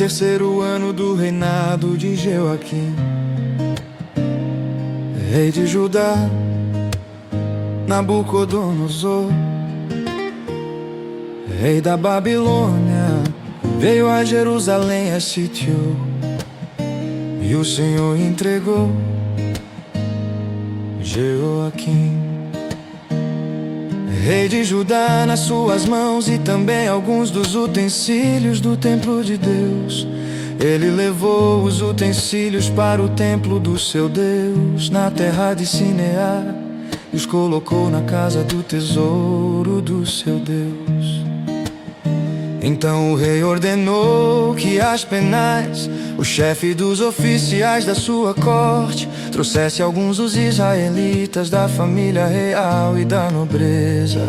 terceiro ano do reinado de Jeoaquim, rei de Judá, Nabucodonosor, rei da Babilônia, veio a Jerusalém e sitiou, e o Senhor entregou Jeoaquim, rei de Judá, nas suas mãos, e também alguns dos utensílios do templo de Deus. Ele levou os utensílios para o templo do seu Deus, na terra de Sinear, e os colocou na casa do tesouro do seu Deus. Então o rei ordenou que Aspenaz, o chefe dos oficiais da sua corte, trouxesse alguns dos israelitas da família real e da nobreza,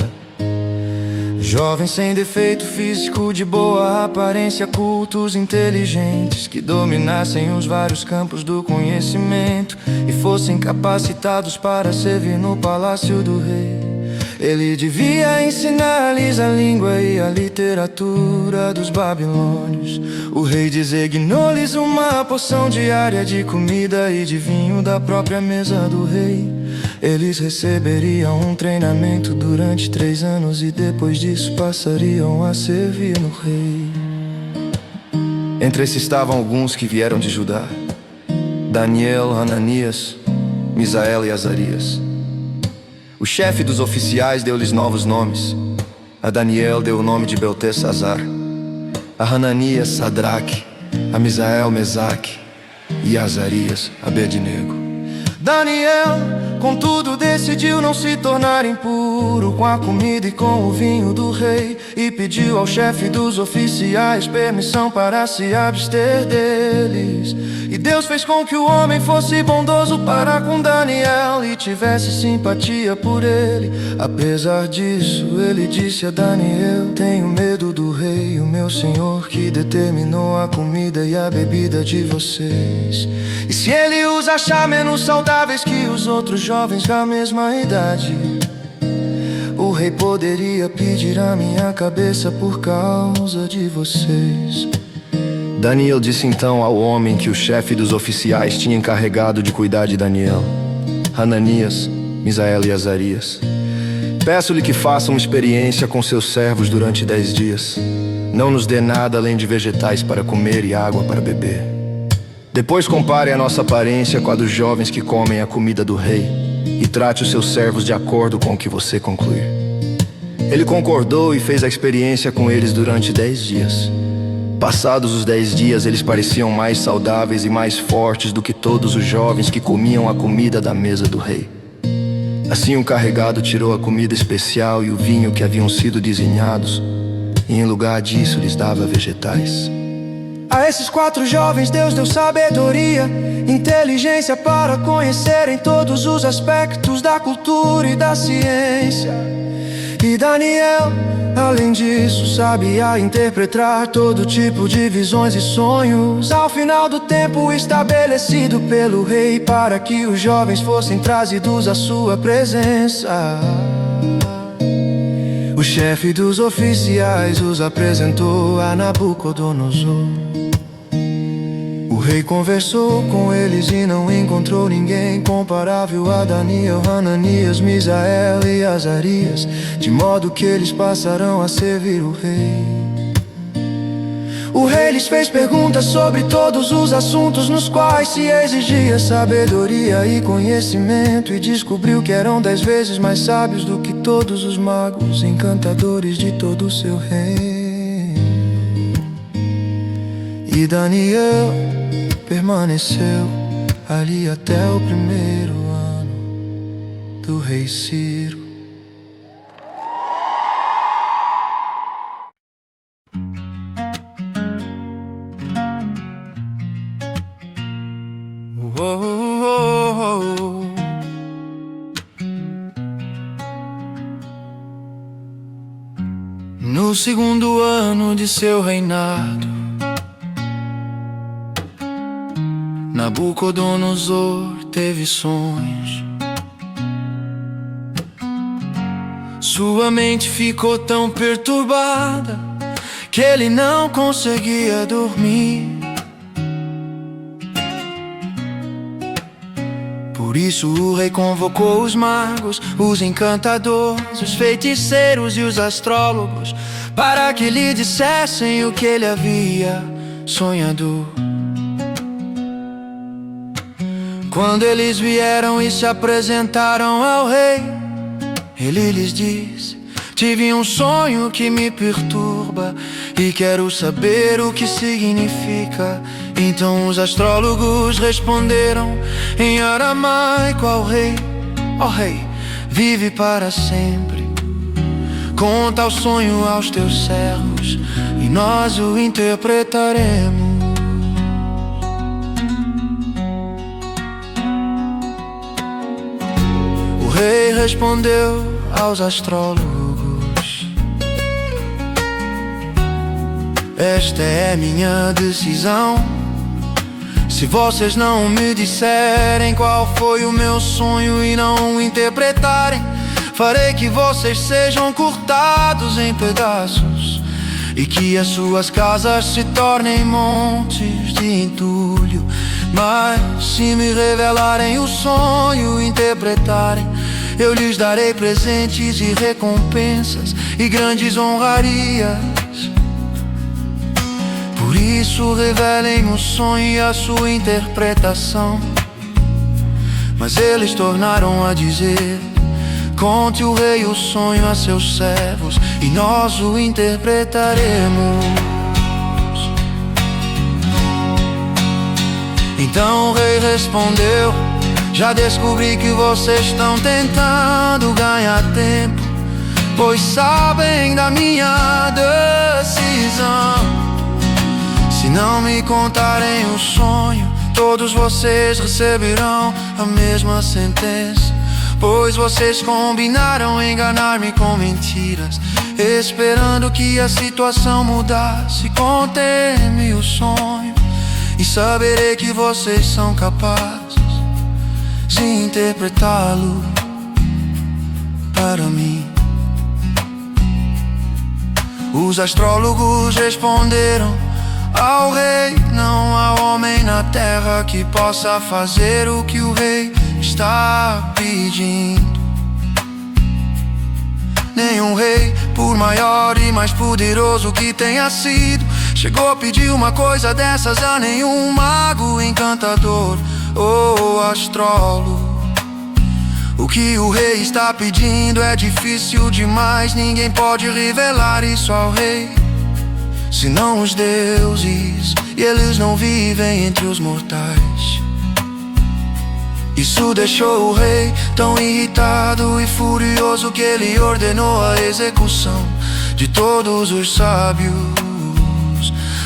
jovens sem defeito físico, de boa aparência, cultos, inteligentes, que dominassem os vários campos do conhecimento e fossem capacitados para servir no palácio do rei. Ele devia ensinar-lhes a língua e a literatura dos babilônios. O rei designou-lhes uma porção diária de comida e de vinho da própria mesa do rei. Eles receberiam um treinamento durante 3 anos e depois disso passariam a servir no rei. Entre esses estavam alguns que vieram de Judá: Daniel, Hananias, Misael e Azarias. O chefe dos oficiais deu-lhes novos nomes. A Daniel deu o nome de Beltesazar, a Hananias, Sadraque, a Misael, Mesaque, e a Azarias, Abednego. Daniel, contudo, decidiu não se tornar impuro com a comida e com o vinho do rei, e pediu ao chefe dos oficiais permissão para se abster deles. E Deus fez com que o homem fosse bondoso para com Daniel e tivesse simpatia por ele. Apesar disso, ele disse a Daniel: tenho medo do rei, o meu senhor, que determinou a comida e a bebida de vocês. E se ele os achar menos saudáveis que os outros jovens da mesma idade, o rei poderia pedir a minha cabeça por causa de vocês. Daniel disse então ao homem que o chefe dos oficiais tinha encarregado de cuidar de Daniel, Hananias, Misael e Azarias: peço-lhe que faça uma experiência com seus servos durante 10 dias. Não nos dê nada além de vegetais para comer e água para beber. Depois compare a nossa aparência com a dos jovens que comem a comida do rei, e trate os seus servos de acordo com o que você concluir. Ele concordou e fez a experiência com eles durante 10 dias. Passados os 10 dias, eles pareciam mais saudáveis e mais fortes do que todos os jovens que comiam a comida da mesa do rei. Assim o carregado tirou a comida especial e o vinho que haviam sido desenhados, e em lugar disso lhes dava vegetais. A esses 4 jovens Deus deu sabedoria, inteligência para conhecerem todos os aspectos da cultura e da ciência. E Daniel, além disso, sabia interpretar todo tipo de visões e sonhos ao final do tempo estabelecido pelo rei, para que os jovens fossem trazidos à sua presença. O chefe dos oficiais os apresentou a Nabucodonosor. O rei conversou com eles e não encontrou ninguém comparável a Daniel, Hananias, Misael e Azarias, de modo que eles passarão a servir o rei. O rei lhes fez perguntas sobre todos os assuntos nos quais se exigia sabedoria e conhecimento, e descobriu que eram 10 vezes mais sábios do que todos os magos encantadores de todo o seu reino. E Daniel permaneceu ali até o primeiro ano do rei Ciro. No segundo ano de seu reinado, Nabucodonosor teve sonhos. Sua mente ficou tão perturbada que ele não conseguia dormir. Por isso o rei convocou os magos, os encantadores, os feiticeiros e os astrólogos, para que lhe dissessem o que ele havia sonhado. Quando eles vieram e se apresentaram ao rei, ele lhes disse: tive um sonho que me perturba e quero saber o que significa. Então os astrólogos responderam em aramaico ao rei: ó rei, vive para sempre. Conta o sonho aos teus servos e nós o interpretaremos. O rei respondeu aos astrólogos: esta é minha decisão. Se vocês não me disserem qual foi o meu sonho e não o interpretarem, farei que vocês sejam cortados em pedaços e que as suas casas se tornem montes de entulho. Mas se me revelarem o sonho e interpretarem, eu lhes darei presentes e recompensas e grandes honrarias. Por isso revelem o sonho e a sua interpretação. Mas eles tornaram a dizer: conte o rei o sonho a seus servos e nós o interpretaremos. Então o rei respondeu: já descobri que vocês estão tentando ganhar tempo, pois sabem da minha decisão. Se não me contarem o sonho, todos vocês receberão a mesma sentença, pois vocês combinaram enganar-me com mentiras, esperando que a situação mudasse. Contem-me o sonho e saberei que vocês são capazes de interpretá-lo para mim. Os astrólogos responderam ao rei: não há homem na terra que possa fazer o que o rei está pedindo. Nenhum rei, por maior e mais poderoso que tenha sido, chegou a pedir uma coisa dessas a nenhum mago, encantador ou astrólogo. O que o rei está pedindo é difícil demais, ninguém pode revelar isso ao rei, senão os deuses, e eles não vivem entre os mortais. Isso deixou o rei tão irritado e furioso que ele ordenou a execução de todos os sábios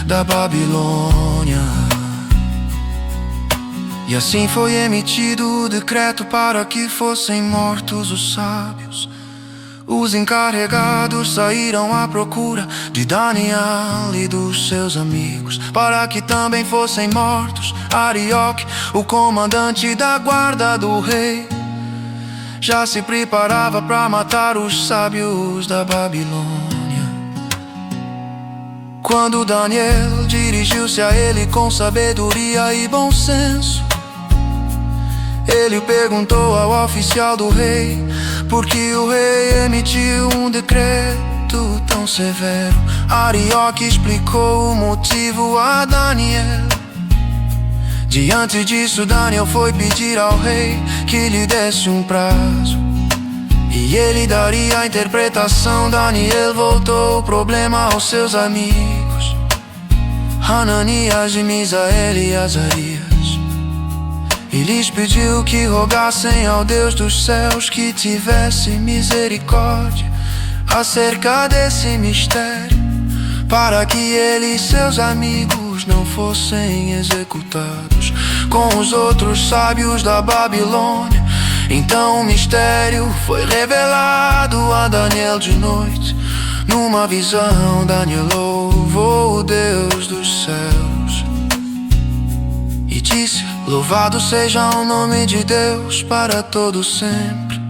da Babilônia. E assim foi emitido o decreto para que fossem mortos os sábios. Os encarregados saíram à procura de Daniel e dos seus amigos, para que também fossem mortos. Arioque, o comandante da guarda do rei, já se preparava para matar os sábios da Babilônia. Quando Daniel dirigiu-se a ele com sabedoria e bom senso, ele perguntou ao oficial do rei por que o rei emitiu um decreto tão severo. Arioque explicou o motivo a Daniel. Diante disso, Daniel foi pedir ao rei que lhe desse um prazo e ele daria a interpretação. Daniel voltou o problema aos seus amigos Hananias, Misael e Azarias, e lhes pediu que rogassem ao Deus dos céus que tivesse misericórdia acerca desse mistério, para que ele e seus amigos não fossem executados com os outros sábios da Babilônia. Então o mistério foi revelado a Daniel de noite. Numa visão, Daniel louvou o Deus dos céus e disse: louvado seja o nome de Deus para todo sempre.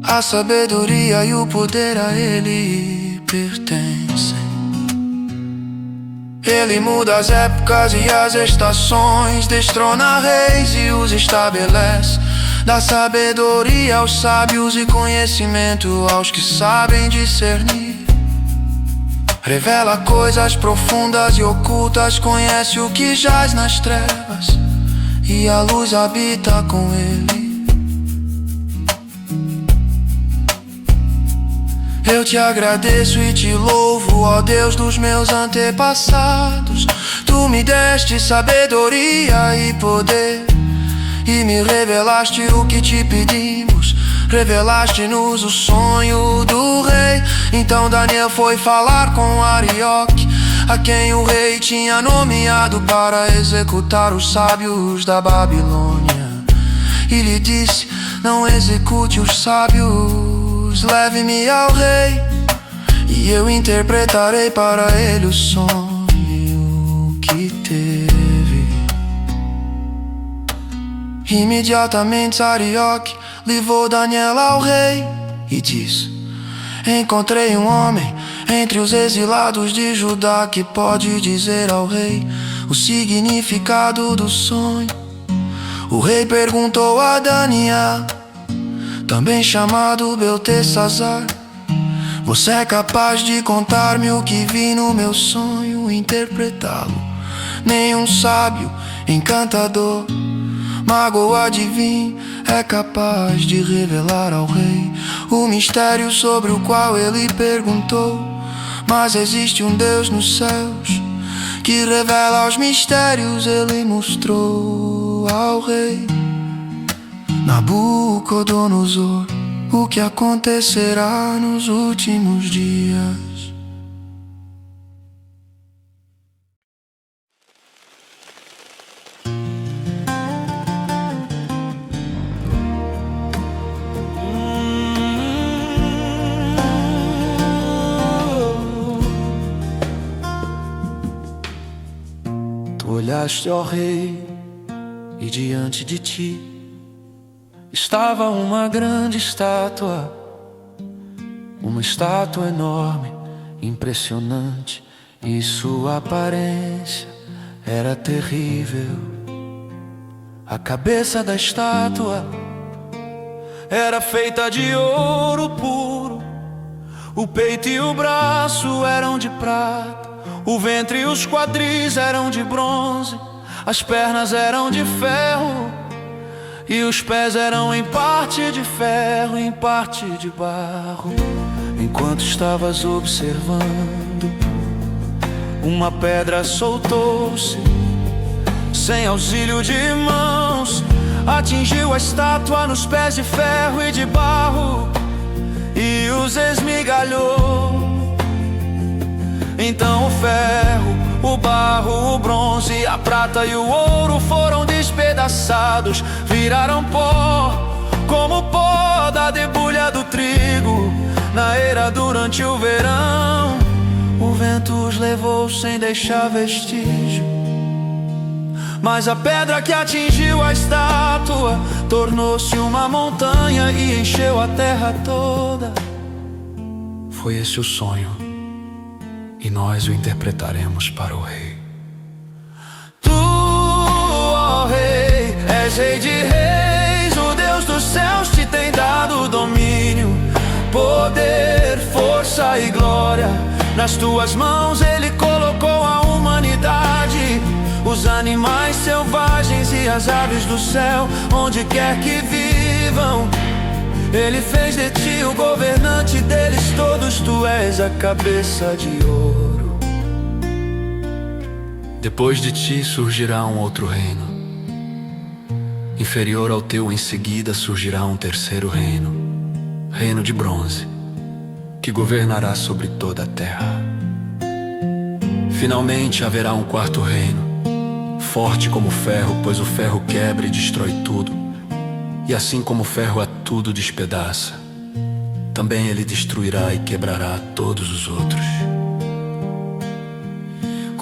A sabedoria e o poder a Ele pertencem. Ele muda as épocas e as estações, destrona reis e os estabelece. Dá sabedoria aos sábios e conhecimento aos que sabem discernir. Revela coisas profundas e ocultas, conhece o que jaz nas trevas, e a luz habita com ele. Eu te agradeço e te louvo, ó Deus dos meus antepassados. Tu me deste sabedoria e poder, e me revelaste o que te pedimos. Revelaste-nos o sonho do rei. Então Daniel foi falar com Arioque, a quem o rei tinha nomeado para executar os sábios da Babilônia. E lhe disse: não execute os sábios, leve-me ao rei, e eu interpretarei para ele o sonho que teve. Imediatamente Arioque levou Daniel ao rei e disse: encontrei um homem entre os exilados de Judá que pode dizer ao rei o significado do sonho. O rei perguntou a Daniel, também chamado Beltesazar: você é capaz de contar-me o que vi no meu sonho e interpretá-lo? Nenhum sábio, encantador, mago ou adivinho é capaz de revelar ao rei o mistério sobre o qual ele perguntou. Mas existe um Deus nos céus que revela os mistérios. Ele mostrou ao rei Nabucodonosor o que acontecerá nos últimos dias. Tu olhaste, ó rei, e diante de ti estava uma grande estátua, uma estátua enorme, impressionante, e sua aparência era terrível. A cabeça da estátua era feita de ouro puro, o peito e o braço eram de prata, o ventre e os quadris eram de bronze, as pernas eram de ferro, e os pés eram em parte de ferro, em parte de barro. Enquanto estavas observando, uma pedra soltou-se, sem auxílio de mãos, atingiu a estátua nos pés de ferro e de barro, e os esmigalhou. Então o ferro, o barro, o bronze, a prata e o ouro foram despedaçados, viraram pó, como o pó da debulha do trigo na eira durante o verão. O vento os levou sem deixar vestígio, mas a pedra que atingiu a estátua tornou-se uma montanha e encheu a terra toda. Foi esse o sonho, e nós o interpretaremos para o rei. Tu, ó rei, és rei de reis, o Deus dos céus te tem dado domínio, poder, força e glória. Nas tuas mãos ele colocou a humanidade, os animais selvagens e as aves do céu, onde quer que vivam. Ele fez de ti o governante deles todos, tu és a cabeça de ouro. Depois de ti surgirá um outro reino, inferior ao teu. Em seguida surgirá um terceiro reino, reino de bronze, que governará sobre toda a terra. Finalmente haverá um quarto reino, forte como o ferro, pois o ferro quebra e destrói tudo. E assim como o ferro a tudo despedaça, também ele destruirá e quebrará todos os outros.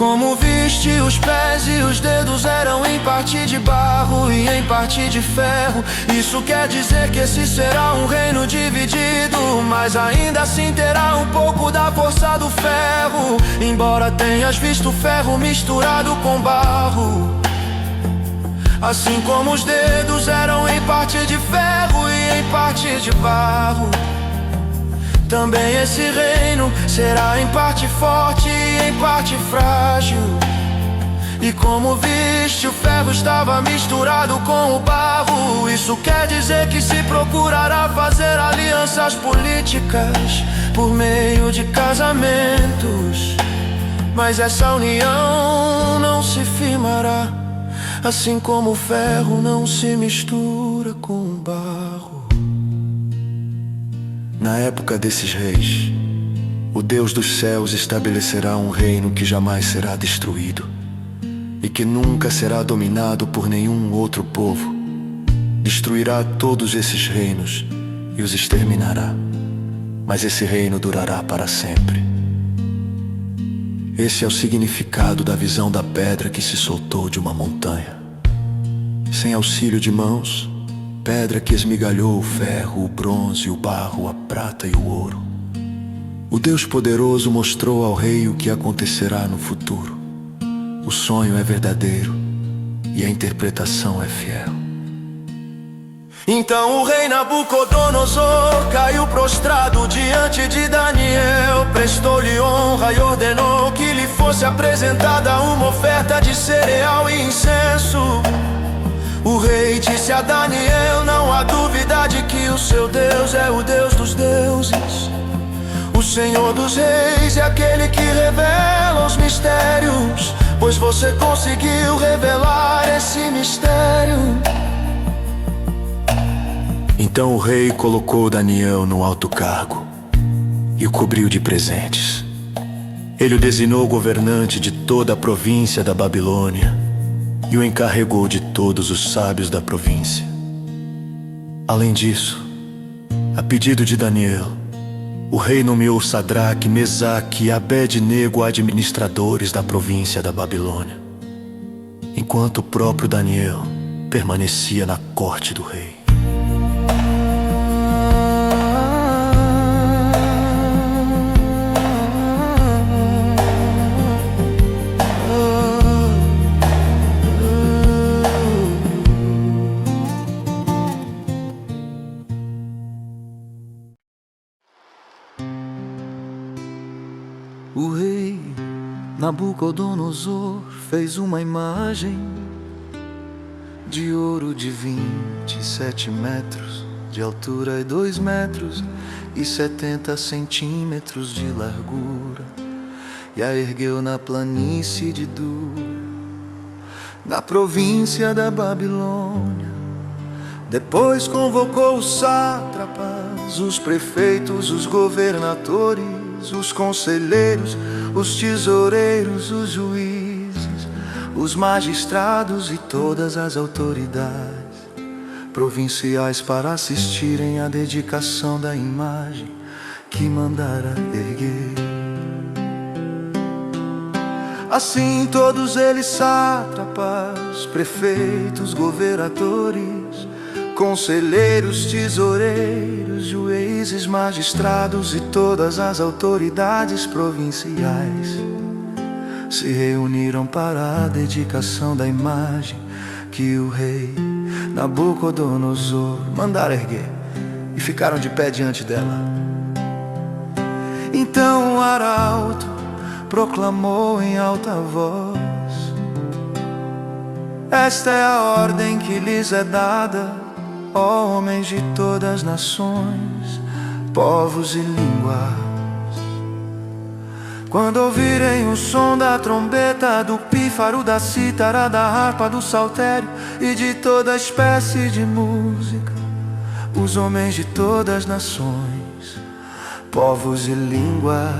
Como viste, os pés e os dedos eram em parte de barro e em parte de ferro. Isso quer dizer que esse será um reino dividido, mas ainda assim terá um pouco da força do ferro, embora tenhas visto ferro misturado com barro. Assim como os dedos eram em parte de ferro e em parte de barro, também esse reino será em parte forte e em parte frágil. E como viste, o ferro estava misturado com o barro. Isso quer dizer que se procurará fazer alianças políticas por meio de casamentos, mas essa união não se firmará, assim como o ferro não se mistura com o barro. Na época desses reis, o Deus dos céus estabelecerá um reino que jamais será destruído e que nunca será dominado por nenhum outro povo. Destruirá todos esses reinos e os exterminará, mas esse reino durará para sempre. Esse é o significado da visão da pedra que se soltou de uma montanha. Sem auxílio de mãos, pedra que esmigalhou o ferro, o bronze, o barro, a prata e o ouro. O Deus poderoso mostrou ao rei o que acontecerá no futuro. O sonho é verdadeiro e a interpretação é fiel. Então o rei Nabucodonosor caiu prostrado diante de Daniel, prestou-lhe honra e ordenou que lhe fosse apresentada uma oferta de cereal e incenso. O rei disse a Daniel: não há dúvida de que o seu Deus é o Deus dos deuses, o Senhor dos reis é aquele que revela os mistérios, pois você conseguiu revelar esse mistério. Então o rei colocou Daniel no alto cargo e o cobriu de presentes. Ele o designou governante de toda a província da Babilônia e o encarregou de todos os sábios da província. Além disso, a pedido de Daniel, o rei nomeou Sadraque, Mesaque e Abed-nego administradores da província da Babilônia, enquanto o próprio Daniel permanecia na corte do rei. O rei Nabucodonosor fez uma imagem de ouro de 27 metros de altura e 2 metros e 70 centímetros de largura, e a ergueu na planície de Dur, na província da Babilônia. Depois convocou os sátrapas, os prefeitos, os governadores, os conselheiros, os tesoureiros, os juízes, os magistrados e todas as autoridades provinciais para assistirem à dedicação da imagem que mandara erguer. Assim todos eles, sátrapas, prefeitos, governadores, conselheiros, tesoureiros, juízes, magistrados e todas as autoridades provinciais se reuniram para a dedicação da imagem que o rei Nabucodonosor mandara erguer, e ficaram de pé diante dela. Então o arauto proclamou em alta voz: esta é a ordem que lhes é dada, ó homens de todas as nações, povos e línguas. Quando ouvirem o som da trombeta, do pífaro, da cítara, da harpa, do saltério e de toda espécie de música, os homens de todas as nações, povos e línguas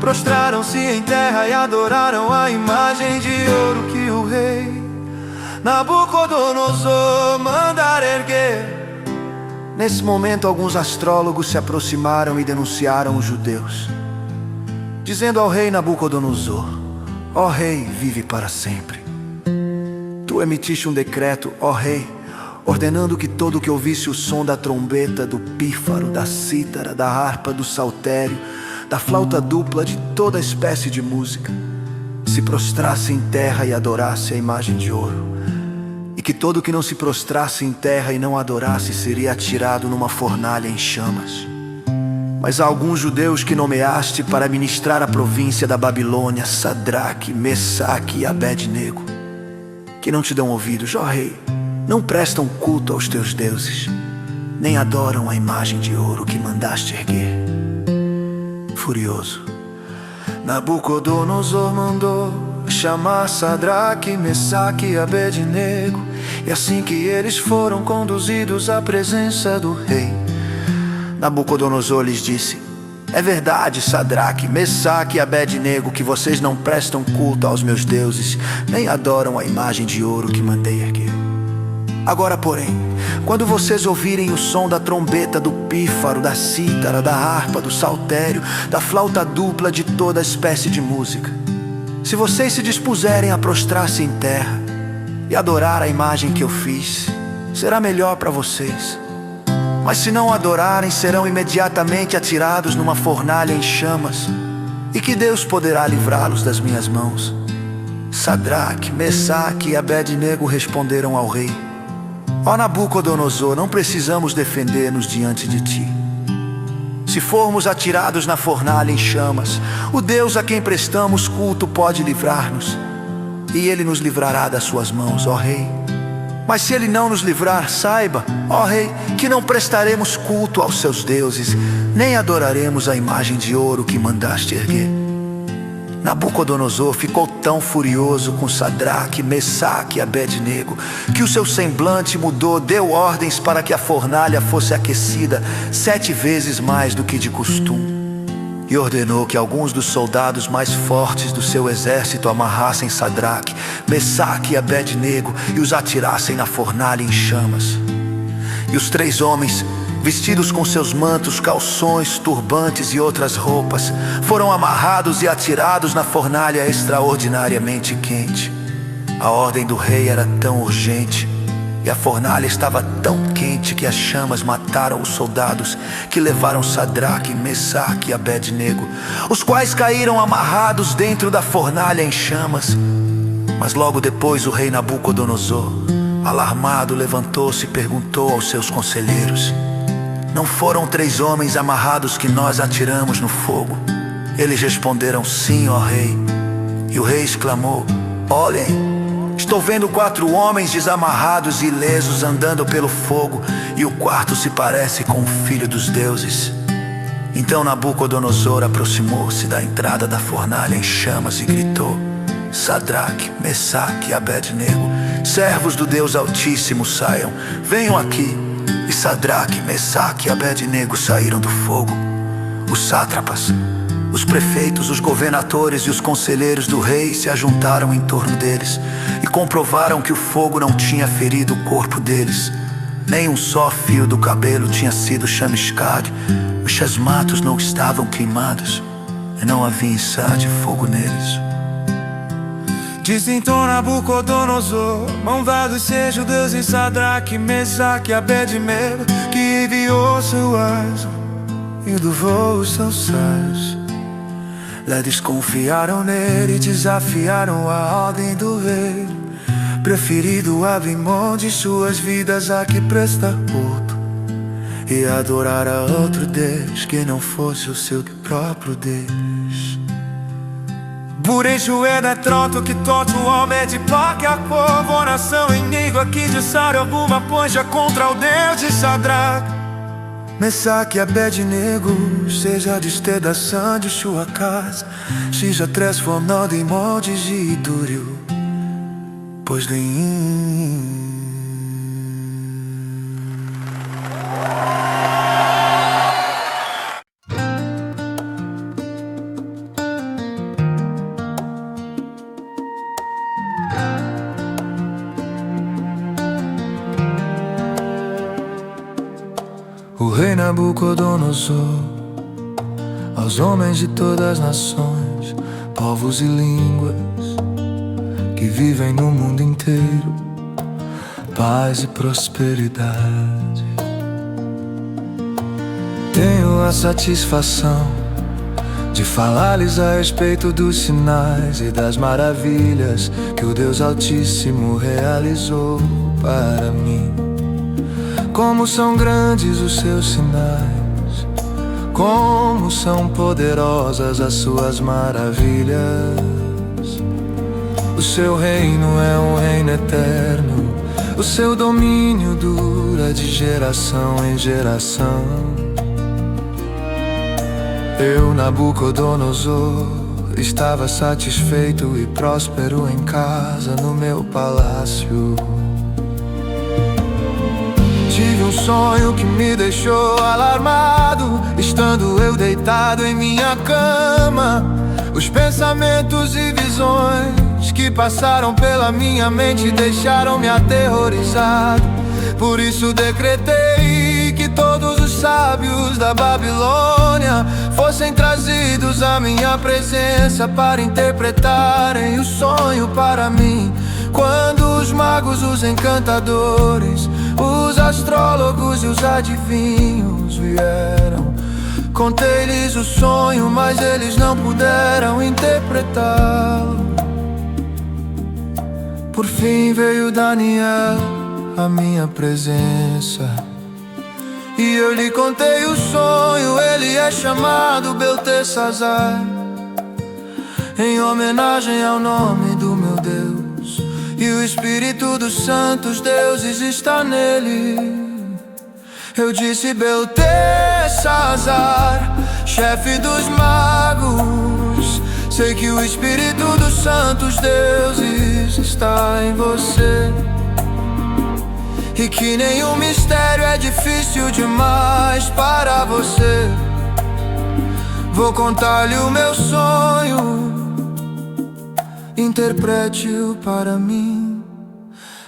prostraram-se em terra e adoraram a imagem de ouro que o rei Nabucodonosor mandara erguer. Nesse momento, alguns astrólogos se aproximaram e denunciaram os judeus. dizendo ao rei Nabucodonosor: ó rei, vive para sempre. Tu emitiste um decreto, ó rei, ordenando que todo que ouvisse o som da trombeta, do pífaro, da cítara, da harpa, do saltério, da flauta dupla, de toda espécie de música, se prostrasse em terra e adorasse a imagem de ouro, e que todo que não se prostrasse em terra e não adorasse seria atirado numa fornalha em chamas. Mas há alguns judeus que nomeaste para ministrar a província da Babilônia, Sadraque, Mesaque e Abed-nego, que não te dão ouvidos, ó rei, não prestam culto aos teus deuses, nem adoram a imagem de ouro que mandaste erguer. Furioso, Nabucodonosor mandou chamar Sadraque, Mesaque e Abed-nego, e assim que eles foram conduzidos à presença do rei, Nabucodonosor lhes disse: é verdade, Sadraque, Mesaque e Abed-nego, que vocês não prestam culto aos meus deuses, nem adoram a imagem de ouro que mandei erguer. Agora, porém, quando vocês ouvirem o som da trombeta, do pífaro, da cítara, da harpa, do saltério, da flauta dupla, de toda espécie de música, se vocês se dispuserem a prostrar-se em terra e adorar a imagem que eu fiz, será melhor para vocês. Mas se não adorarem, serão imediatamente atirados numa fornalha em chamas. E que Deus poderá livrá-los das minhas mãos? Sadraque, Mesaque e Abed-nego responderam ao rei: ó Nabucodonosor, não precisamos defender-nos diante de ti. Se formos atirados na fornalha em chamas, o Deus a quem prestamos culto pode livrar-nos, e Ele nos livrará das suas mãos, ó rei. Mas se Ele não nos livrar, saiba, ó rei, que não prestaremos culto aos seus deuses, nem adoraremos a imagem de ouro que mandaste erguer. Nabucodonosor ficou tão furioso com Sadraque, Mesaque e Abed-nego, que o seu semblante mudou, deu ordens para que a fornalha fosse aquecida 7 vezes mais do que de costume, e ordenou que alguns dos soldados mais fortes do seu exército amarrassem Sadraque, Mesaque e Abed-nego e os atirassem na fornalha em chamas. E os 3 homens, vestidos com seus mantos, calções, turbantes e outras roupas, foram amarrados e atirados na fornalha extraordinariamente quente. A ordem do rei era tão urgente, e a fornalha estava tão quente que as chamas mataram os soldados que levaram Sadraque, Mesaque e Abed-nego, os quais caíram amarrados dentro da fornalha em chamas. Mas logo depois o rei Nabucodonosor, alarmado, levantou-se e perguntou aos seus conselheiros: não foram 3 homens amarrados que nós atiramos no fogo? Eles responderam: sim, ó rei. E o rei exclamou: olhem, estou vendo 4 homens desamarrados e ilesos andando pelo fogo, e o quarto se parece com o filho dos deuses. Então Nabucodonosor aproximou-se da entrada da fornalha em chamas e gritou: Sadraque, Mesaque e Abed-nego, servos do Deus Altíssimo, saiam, venham aqui. E Sadraque, Mesaque e Abed-nego saíram do fogo. Os sátrapas, os prefeitos, os governadores e os conselheiros do rei se ajuntaram em torno deles e comprovaram que o fogo não tinha ferido o corpo deles. Nem um só fio do cabelo tinha sido chamiscado, os chasmatos não estavam queimados e não havia enxerto de fogo neles. Disse então Nabucodonosor: malvados seja o Deus de Sadraque, Mesaque e Abed-nego, que enviou seu anjo e levou os seus saios. Lá desconfiaram nele e desafiaram a ordem do rei, preferido abrir mão de suas vidas a que prestar culto e adorar a outro Deus que não fosse o seu próprio Deus. Por isso é detroto que totalmente porque a povo, nação inimiga que disser alguma coisa contra o Deus de Sadraque, Mesaque e Abed-nego, seja despedaçando de sua casa, seja transformado em moldes de dúrio, pois nem O rei Nabucodonosor, ao os homens de todas as nações, povos e línguas que vivem no mundo inteiro, paz e prosperidade. Tenho a satisfação de falar-lhes a respeito dos sinais e das maravilhas que o Deus Altíssimo realizou para mim. Como são grandes os seus sinais, como são poderosas as suas maravilhas. O seu reino é um reino eterno, o seu domínio dura de geração em geração. Eu, Nabucodonosor, estava satisfeito e próspero em casa no meu palácio. Tive um sonho que me deixou alarmado, estando eu deitado em minha cama. Os pensamentos e visões que passaram pela minha mente deixaram-me aterrorizado. Por isso decretei que todos os sábios da Babilônia fossem trazidos à minha presença para interpretarem o sonho para mim. Quando os magos, os encantadores, os astrólogos e os adivinhos vieram, contei-lhes o sonho, mas eles não puderam interpretá-lo. Por fim veio Daniel à minha presença e eu lhe contei o sonho. Ele é chamado Beltesazar, em homenagem ao nome do meu Deus, e o Espírito dos santos deuses está nele. Eu disse: Beltesazar, chefe dos magos, sei que o Espírito dos santos deuses está em você, e que nenhum mistério é difícil demais para você. Vou contar-lhe o meu sonho, interprete-o para mim.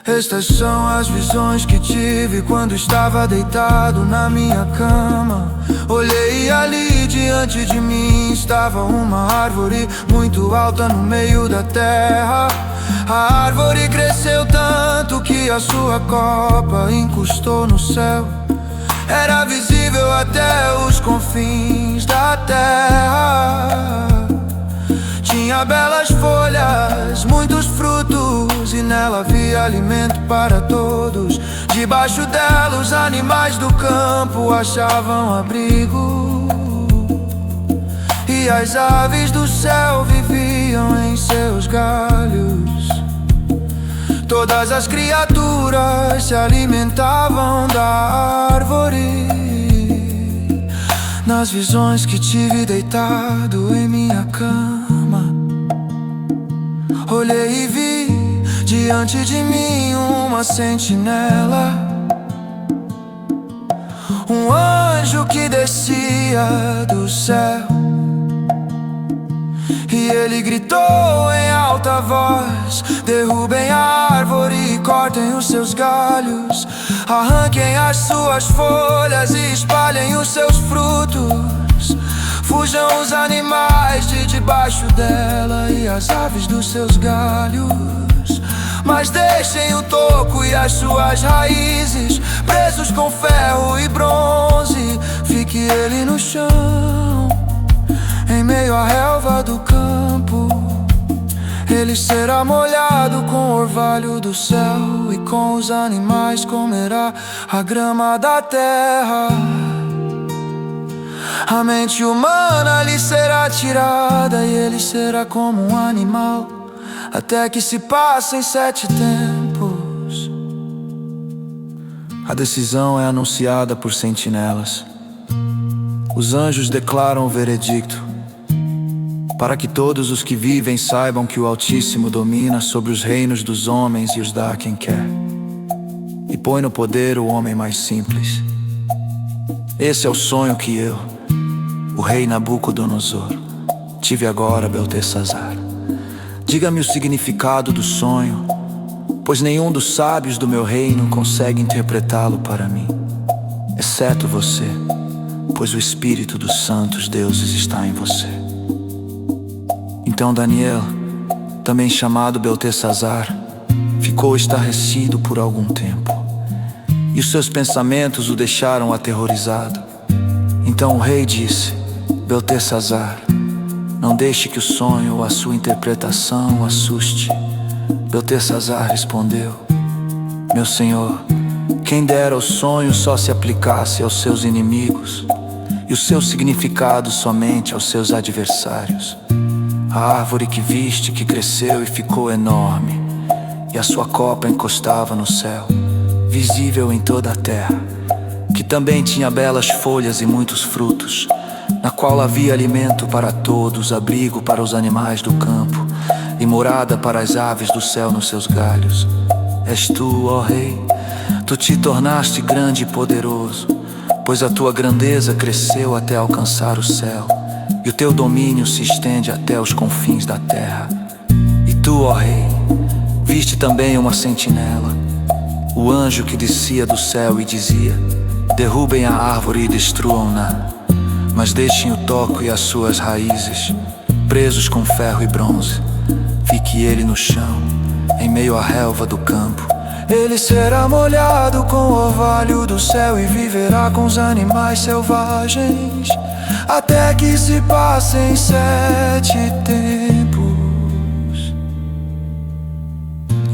Estas são as visões que tive quando estava deitado na minha cama. Olhei e ali diante de mim estava uma árvore muito alta no meio da terra. A árvore cresceu tanto que a sua copa encostou no céu. Era visível até os confins da terra. Tinha belas folhas, muitos frutos, e nela havia alimento para todos. Debaixo dela os animais do campo achavam abrigo, e as aves do céu viviam em seus galhos. Todas as criaturas se alimentavam da árvore. Nas visões que tive deitado em minha cama, olhei e vi diante de mim uma sentinela, um anjo que descia do céu. E ele gritou em alta voz: derrubem a árvore e cortem os seus galhos, arranquem as suas folhas e espalhem os seus frutos. Fujam os animais de debaixo dela e as aves dos seus galhos, mas deixem o toco e as suas raízes presos com ferro e bronze. Fique ele no chão, em meio à relva do campo. Ele será molhado com o orvalho do céu, e com os animais comerá a grama da terra. A mente humana lhe será tirada, e ele será como um animal, até que se passem 7 tempos. A decisão é anunciada por sentinelas. Os anjos declaram o veredicto, para que todos os que vivem saibam que o Altíssimo domina sobre os reinos dos homens e os dá a quem quer, e põe no poder o homem mais simples. Esse é o sonho que eu, o rei Nabucodonosor, tive agora, Beltesazar. Diga-me o significado do sonho, pois nenhum dos sábios do meu reino consegue interpretá-lo para mim, exceto você, pois o Espírito dos santos deuses está em você. Então Daniel, também chamado Beltesazar, ficou estarrecido por algum tempo, e os seus pensamentos o deixaram aterrorizado. Então o rei disse: Beltesazar, não deixe que o sonho ou a sua interpretação o assuste. Beltesazar respondeu: Meu senhor, quem dera o sonho só se aplicasse aos seus inimigos, e o seu significado somente aos seus adversários. A árvore que viste, que cresceu e ficou enorme, e a sua copa encostava no céu, visível em toda a terra, que também tinha belas folhas e muitos frutos, na qual havia alimento para todos, abrigo para os animais do campo, e morada para as aves do céu nos seus galhos. És tu, ó Rei, tu te tornaste grande e poderoso, pois a tua grandeza cresceu até alcançar o céu, e o teu domínio se estende até os confins da terra. E tu, ó Rei, viste também uma sentinela, o anjo que descia do céu e dizia: derrubem a árvore e destruam-na, mas deixem o toco e as suas raízes, presos com ferro e bronze. Fique ele no chão, em meio à relva do campo. Ele será molhado com o orvalho do céu e viverá com os animais selvagens, até que se passem 7 tempos.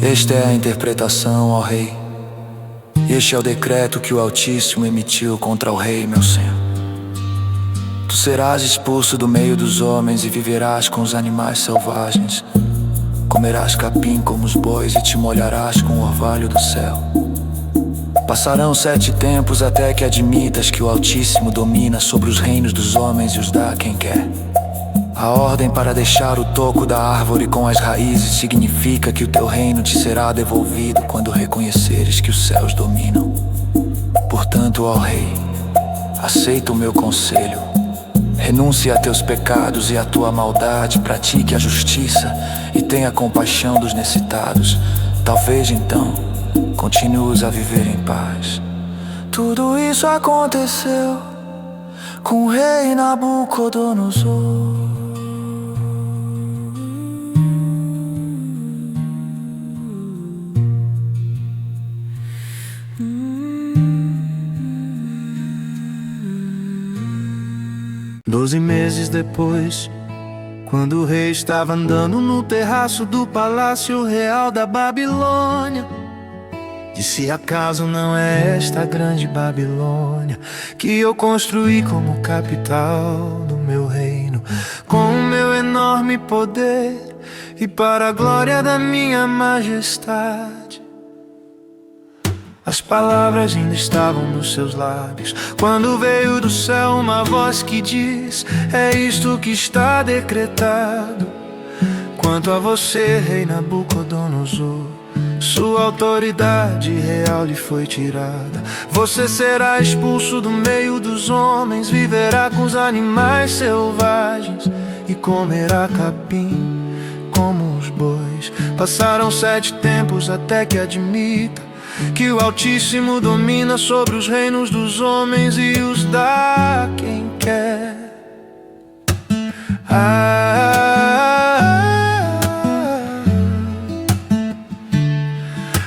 Esta é a interpretação, ó Rei, e este é o decreto que o Altíssimo emitiu contra o rei, meu Senhor. Tu serás expulso do meio dos homens e viverás com os animais selvagens. Comerás capim como os bois e te molharás com o orvalho do céu. Passarão 7 tempos até que admitas que o Altíssimo domina sobre os reinos dos homens e os dá a quem quer. A ordem para deixar o toco da árvore com as raízes significa que o teu reino te será devolvido quando reconheceres que os céus dominam. Portanto, ó Rei, aceita o meu conselho. Renuncie a teus pecados e a tua maldade, pratique a justiça e tenha compaixão dos necessitados. Talvez então continues a viver em paz. Tudo isso aconteceu com o rei Nabucodonosor. Doze meses depois, quando o rei estava andando no terraço do palácio real da Babilônia, disse: acaso não é esta grande Babilônia que eu construí como capital do meu reino, com o meu enorme poder e para a glória da minha majestade? As palavras ainda estavam nos seus lábios, quando veio do céu uma voz que diz: é isto que está decretado. Quanto a você, rei Nabucodonosor, sua autoridade real lhe foi tirada. Você será expulso do meio dos homens, viverá com os animais selvagens e comerá capim como os bois. Passaram 7 tempos até que admita que o Altíssimo domina sobre os reinos dos homens e os dá a quem quer.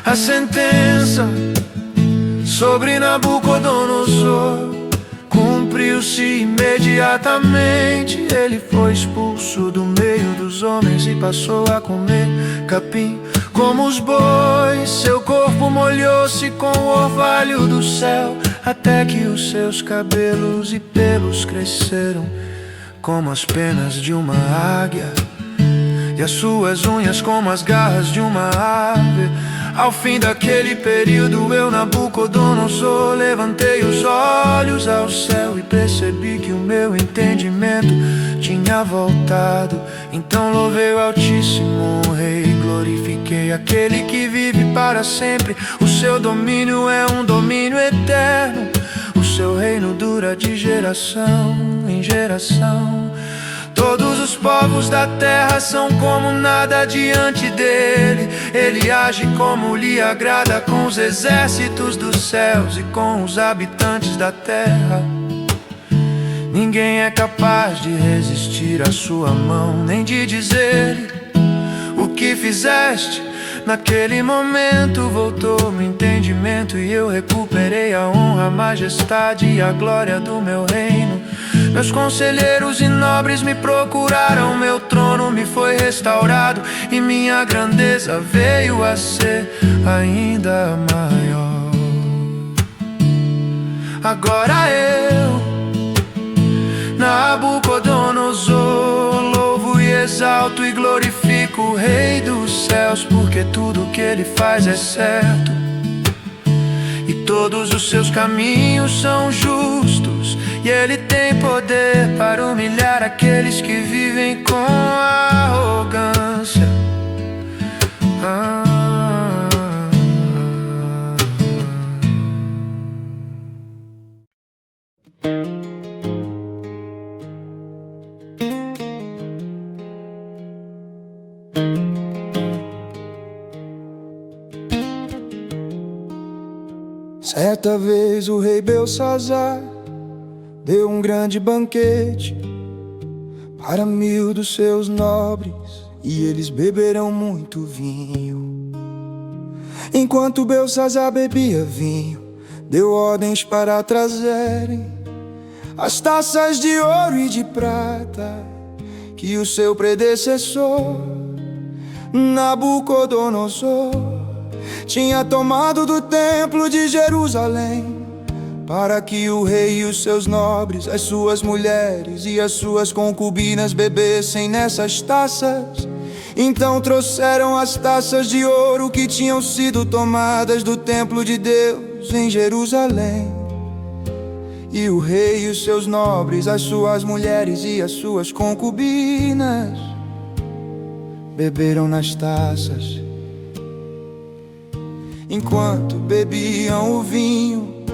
A sentença sobre Nabucodonosor cumpriu-se imediatamente. Ele foi expulso do meio dos homens e passou a comer capim como os bois. Seu corpo molhou-se com o orvalho do céu, até que os seus cabelos e pelos cresceram como as penas de uma águia, e as suas unhas como as garras de uma ave. Ao fim daquele período, eu, Nabucodonosor, levantei os olhos ao céu e percebi que o meu entendimento tinha voltado. Então louvei o Altíssimo Rei, glorifiquei aquele que vive para sempre. O seu domínio é um domínio eterno, o seu reino dura de geração em geração. Todos os povos da terra são como nada diante dele. Ele age como lhe agrada com os exércitos dos céus e com os habitantes da terra. Ninguém é capaz de resistir à sua mão, nem de dizer o que fizeste. Naquele momento voltou-me o entendimento, e eu recuperei a honra, a majestade e a glória do meu reino. Meus conselheiros e nobres me procuraram, meu trono me foi restaurado, e minha grandeza veio a ser ainda maior. Agora eu, Nabucodonosor, louvo e exalto e glorifico o Rei dos céus, porque tudo que ele faz é certo e todos os seus caminhos são justos, e ele tem poder para humilhar aqueles que vivem com arrogância. Certa vez o rei Belsazar deu um grande banquete para 1000 dos seus nobres, e eles beberão muito vinho. Enquanto Belsazar bebia vinho, deu ordens para trazerem as taças de ouro e de prata que o seu predecessor Nabucodonosor tinha tomado do templo de Jerusalém, para que o rei e os seus nobres, as suas mulheres e as suas concubinas bebessem nessas taças. Então trouxeram as taças de ouro que tinham sido tomadas do templo de Deus em Jerusalém. E o rei e os seus nobres, as suas mulheres e as suas concubinas beberam nas taças. Enquanto bebiam o vinho,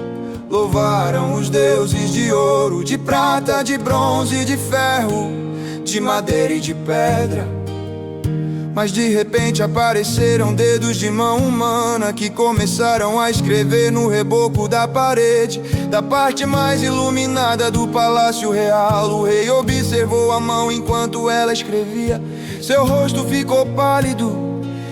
louvaram os deuses de ouro, de prata, de bronze, de ferro, de madeira e de pedra. Mas de repente apareceram dedos de mão humana que começaram a escrever no reboco da parede da parte mais iluminada do palácio real. O rei observou a mão enquanto ela escrevia. Seu rosto ficou pálido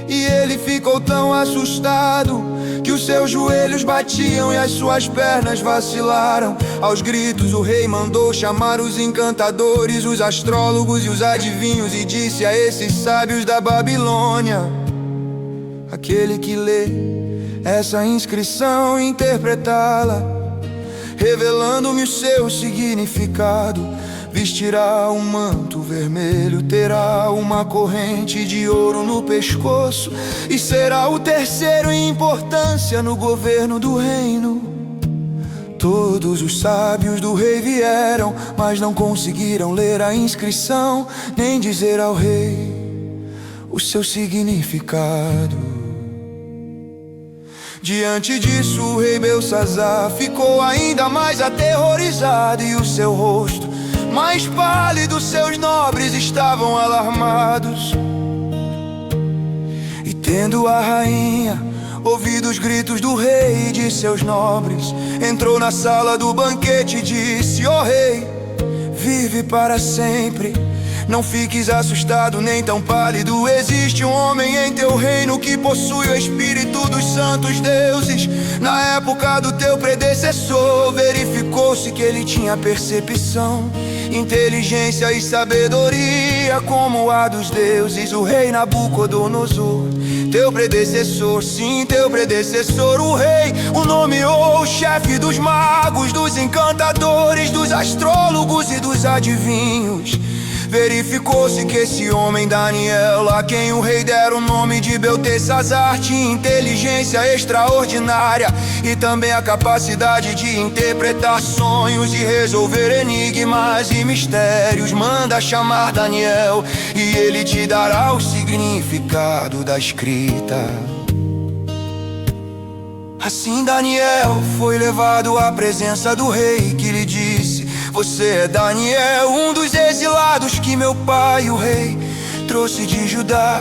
e ele ficou tão assustado que os seus joelhos batiam e as suas pernas vacilaram. Aos gritos o rei mandou chamar os encantadores, os astrólogos e os adivinhos, e disse a esses sábios da Babilônia: aquele que lê essa inscrição e interpretá-la, revelando-me o seu significado, vestirá um manto vermelho, terá uma corrente de ouro no pescoço e será o terceiro em importância no governo do reino. Todos os sábios do rei vieram, mas não conseguiram ler a inscrição, nem dizer ao rei o seu significado. Diante disso, o rei Belsazar ficou ainda mais aterrorizado, e o seu rosto mais pálido, seus nobres estavam alarmados. E tendo a rainha ouvido os gritos do rei e de seus nobres, entrou na sala do banquete e disse: ó rei, vive para sempre, não fiques assustado nem tão pálido. Existe um homem em teu reino que possui o espírito dos santos deuses. Na época do teu predecessor, verificou-se que ele tinha percepção, inteligência e sabedoria como a dos deuses. O rei Nabucodonosor, teu predecessor, sim, teu predecessor, o rei o nomeou chefe dos magos, dos encantadores, dos astrólogos e dos adivinhos. Verificou-se que esse homem Daniel, a quem o rei dera o nome de Beltesazar, tinha inteligência extraordinária e também a capacidade de interpretar sonhos e resolver enigmas e mistérios. Manda chamar Daniel e ele te dará o significado da escrita. Assim Daniel foi levado à presença do rei, que lhe disse: você é Daniel, um dos exilados que meu pai, o rei, trouxe de Judá.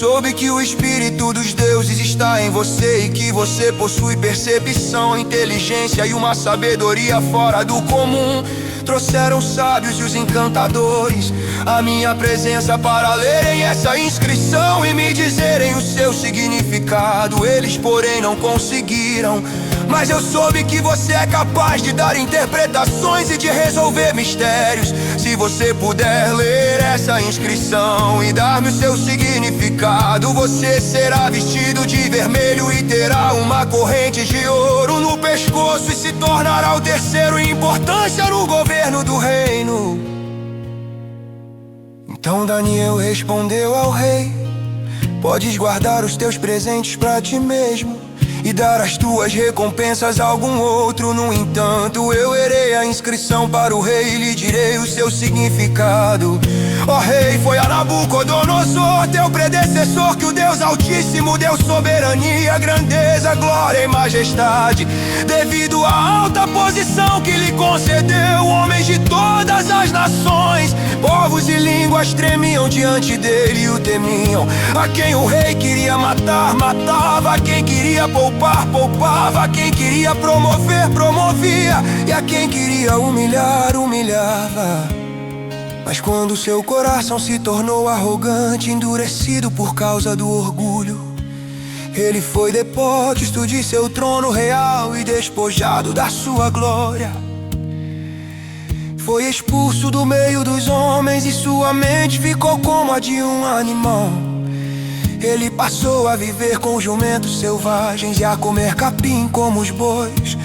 Soube que o Espírito dos deuses está em você e que você possui percepção, inteligência e uma sabedoria fora do comum. Trouxeram os sábios e os encantadores à minha presença para lerem essa inscrição e me dizerem o seu significado. Eles, porém, não conseguiram. Mas eu soube que você é capaz de dar interpretações e de resolver mistérios. Se você puder ler essa inscrição e dar-me o seu significado, você será vestido de vermelho e terá uma corrente de ouro no pescoço e se tornará o terceiro em importância no governo do reino. Então Daniel respondeu ao rei: podes guardar os teus presentes para ti mesmo e dar as tuas recompensas a algum outro. No entanto, eu lerei a inscrição para o rei e lhe direi o seu significado. Ó rei, foi a Nabucodonosor, teu predecessor, que o Deus Altíssimo deu soberania, grandeza, glória e majestade. Devido à alta posição que lhe concedeu, homens de todas as nações, povos e línguas tremiam diante dele e o temiam. A quem o rei queria matar, matava. A quem queria poupar, poupava. A quem queria promover, promovia. E a quem queria humilhar, humilhava. Mas quando seu coração se tornou arrogante, endurecido por causa do orgulho, ele foi deposto de seu trono real e despojado da sua glória. Foi expulso do meio dos homens e sua mente ficou como a de um animal. Ele passou a viver com jumentos selvagens e a comer capim como os bois.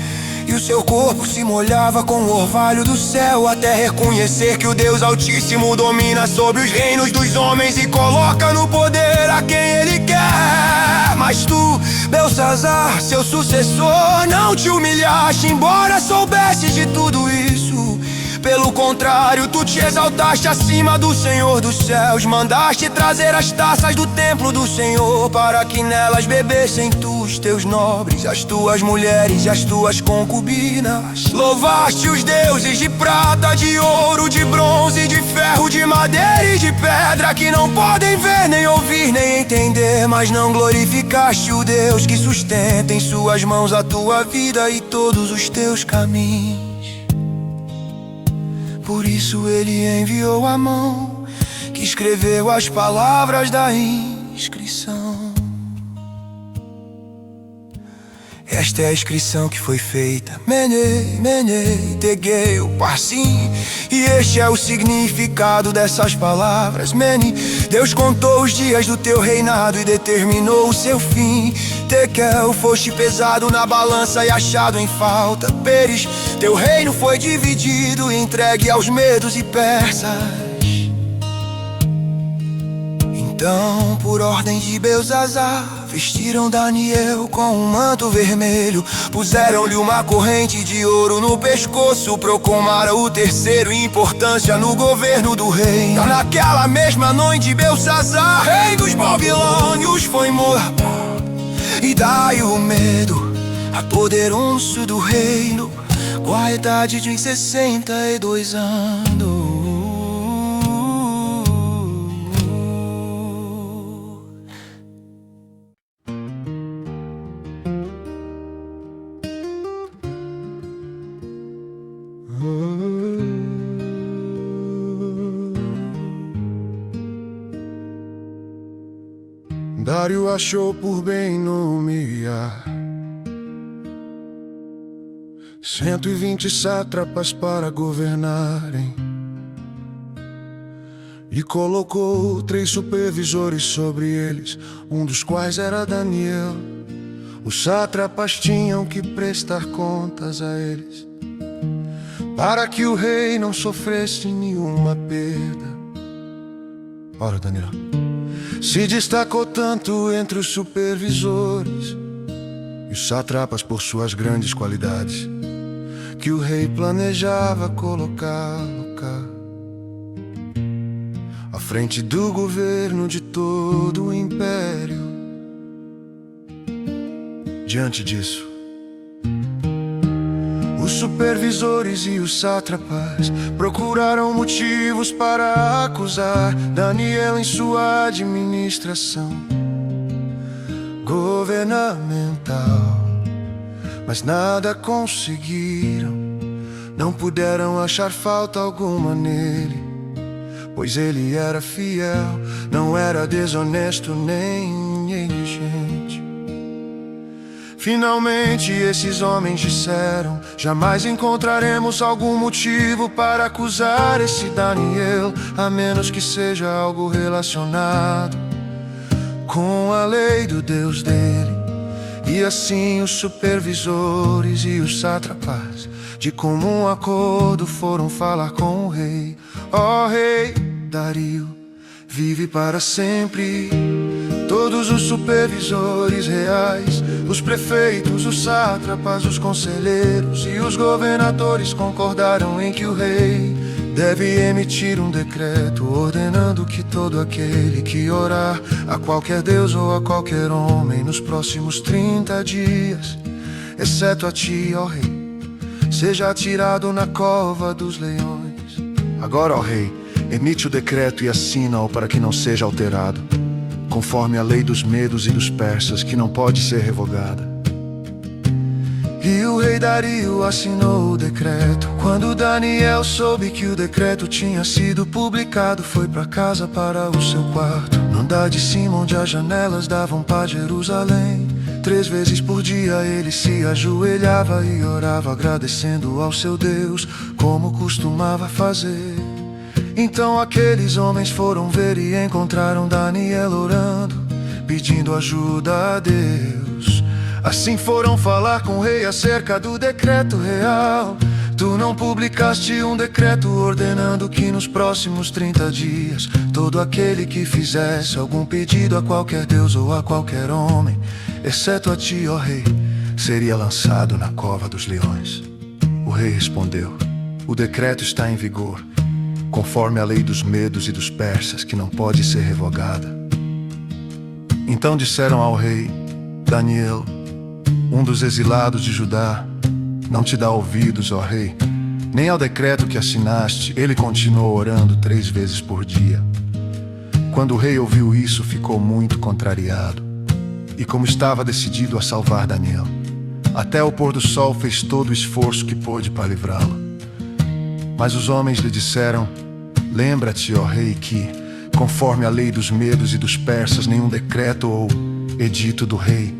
E o seu corpo se molhava com o orvalho do céu, até reconhecer que o Deus Altíssimo domina sobre os reinos dos homens e coloca no poder a quem Ele quer. Mas tu, Belsazar, seu sucessor, não te humilhaste, embora soubesses de tudo isso. Pelo contrário, tu te exaltaste acima do Senhor dos céus. Mandaste trazer as taças do templo do Senhor, para que nelas bebessem tu, os teus nobres, as tuas mulheres e as tuas concubinas. Louvaste os deuses de prata, de ouro, de bronze, de ferro, de madeira e de pedra, que não podem ver, nem ouvir, nem entender. Mas não glorificaste o Deus que sustenta em suas mãos a tua vida e todos os teus caminhos. Por isso ele enviou a mão que escreveu as palavras da inscrição. Esta é a inscrição que foi feita: Mene, Mene, Tegeu, Parsim. E este é o significado dessas palavras: Mene, Deus contou os dias do teu reinado e determinou o seu fim. Tekel, foste pesado na balança e achado em falta. Peres, teu reino foi dividido e entregue aos medos e persas. Então, por ordem de Belsazar, vestiram Daniel com um manto vermelho, puseram-lhe uma corrente de ouro no pescoço, proclamaram o terceiro em importância no governo do rei. Naquela mesma noite, Belsazar, rei dos babilônios, foi morto. E daí o medo apoderou-se do reino, com a idade de 62 anos. Dário achou por bem nomear 120 sátrapas para governarem e colocou 3 supervisores sobre eles, um dos quais era Daniel. Os sátrapas tinham que prestar contas a eles, para que o rei não sofresse nenhuma perda. Ora, Daniel se destacou tanto entre os supervisores e os sátrapas por suas grandes qualidades, que o rei planejava colocá-lo cá, à frente do governo de todo o império. Diante disso, os supervisores e os sátrapas procuraram motivos para acusar Daniel em sua administração governamental, mas nada conseguiram. Não puderam achar falta alguma nele, pois ele era fiel, não era desonesto nem negligente. Finalmente esses homens disseram: jamais encontraremos algum motivo para acusar esse Daniel, a menos que seja algo relacionado com a lei do Deus dele. E assim os supervisores e os sátrapas, de comum acordo, foram falar com o rei. Ó rei Dario, vive para sempre. Todos os supervisores reais, os prefeitos, os sátrapas, os conselheiros e os governadores concordaram em que o rei deve emitir um decreto ordenando que todo aquele que orar a qualquer deus ou a qualquer homem nos próximos 30 dias, exceto a ti, ó rei, seja atirado na cova dos leões. Agora, ó rei, emite o decreto e assina-o para que não seja alterado, conforme a lei dos medos e dos persas, que não pode ser revogada. E o rei Dario assinou o decreto. Quando Daniel soube que o decreto tinha sido publicado, foi para casa, para o seu quarto, no andar de cima, onde as janelas davam para Jerusalém. 3 vezes por dia ele se ajoelhava e orava, agradecendo ao seu Deus, como costumava fazer. Então aqueles homens foram ver e encontraram Daniel orando, pedindo ajuda a Deus. Assim foram falar com o rei acerca do decreto real. Tu não publicaste um decreto ordenando que nos próximos 30 dias todo aquele que fizesse algum pedido a qualquer deus ou a qualquer homem, exceto a ti, ó rei, seria lançado na cova dos leões? O rei respondeu: o decreto está em vigor, conforme a lei dos medos e dos persas, que não pode ser revogada. Então disseram ao rei: Daniel, um dos exilados de Judá, não te dá ouvidos, ó rei, nem ao decreto que assinaste. Ele continuou orando 3 vezes por dia. Quando o rei ouviu isso, ficou muito contrariado, e como estava decidido a salvar Daniel, até o pôr do sol fez todo o esforço que pôde para livrá-lo. Mas os homens lhe disseram: lembra-te, ó rei, que, conforme a lei dos medos e dos persas, nenhum decreto ou edito do rei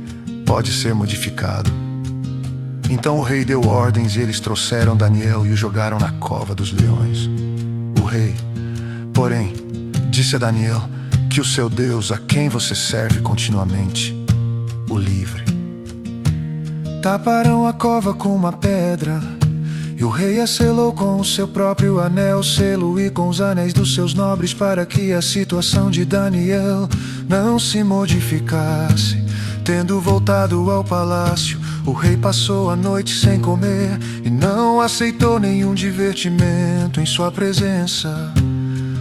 pode ser modificado. Então o rei deu ordens e eles trouxeram Daniel e o jogaram na cova dos leões. O rei, porém, disse a Daniel que o seu Deus, a quem você serve continuamente, o livre. Taparam a cova com uma pedra, e o rei a selou com o seu próprio anel, selo e com os anéis dos seus nobres, para que a situação de Daniel não se modificasse. Tendo voltado ao palácio, o rei passou a noite sem comer e não aceitou nenhum divertimento em sua presença.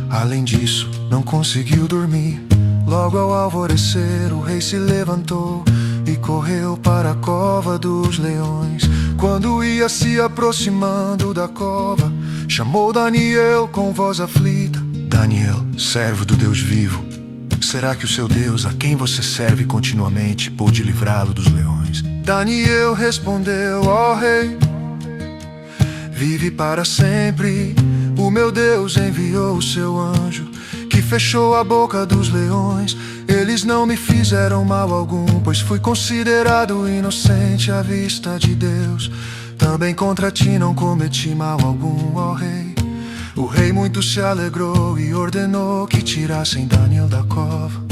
Além disso, não conseguiu dormir. Logo ao alvorecer, o rei se levantou e correu para a cova dos leões. Quando ia se aproximando da cova, chamou Daniel com voz aflita: Daniel, servo do Deus vivo, será que o seu Deus, a quem você serve continuamente, pôde livrá-lo dos leões? Daniel respondeu: ó rei, vive para sempre. O meu Deus enviou o seu anjo, que fechou a boca dos leões. Eles não me fizeram mal algum, pois fui considerado inocente à vista de Deus. Também contra ti não cometi mal algum, ó rei. O rei muito se alegrou e ordenou que tirassem Daniel da cova.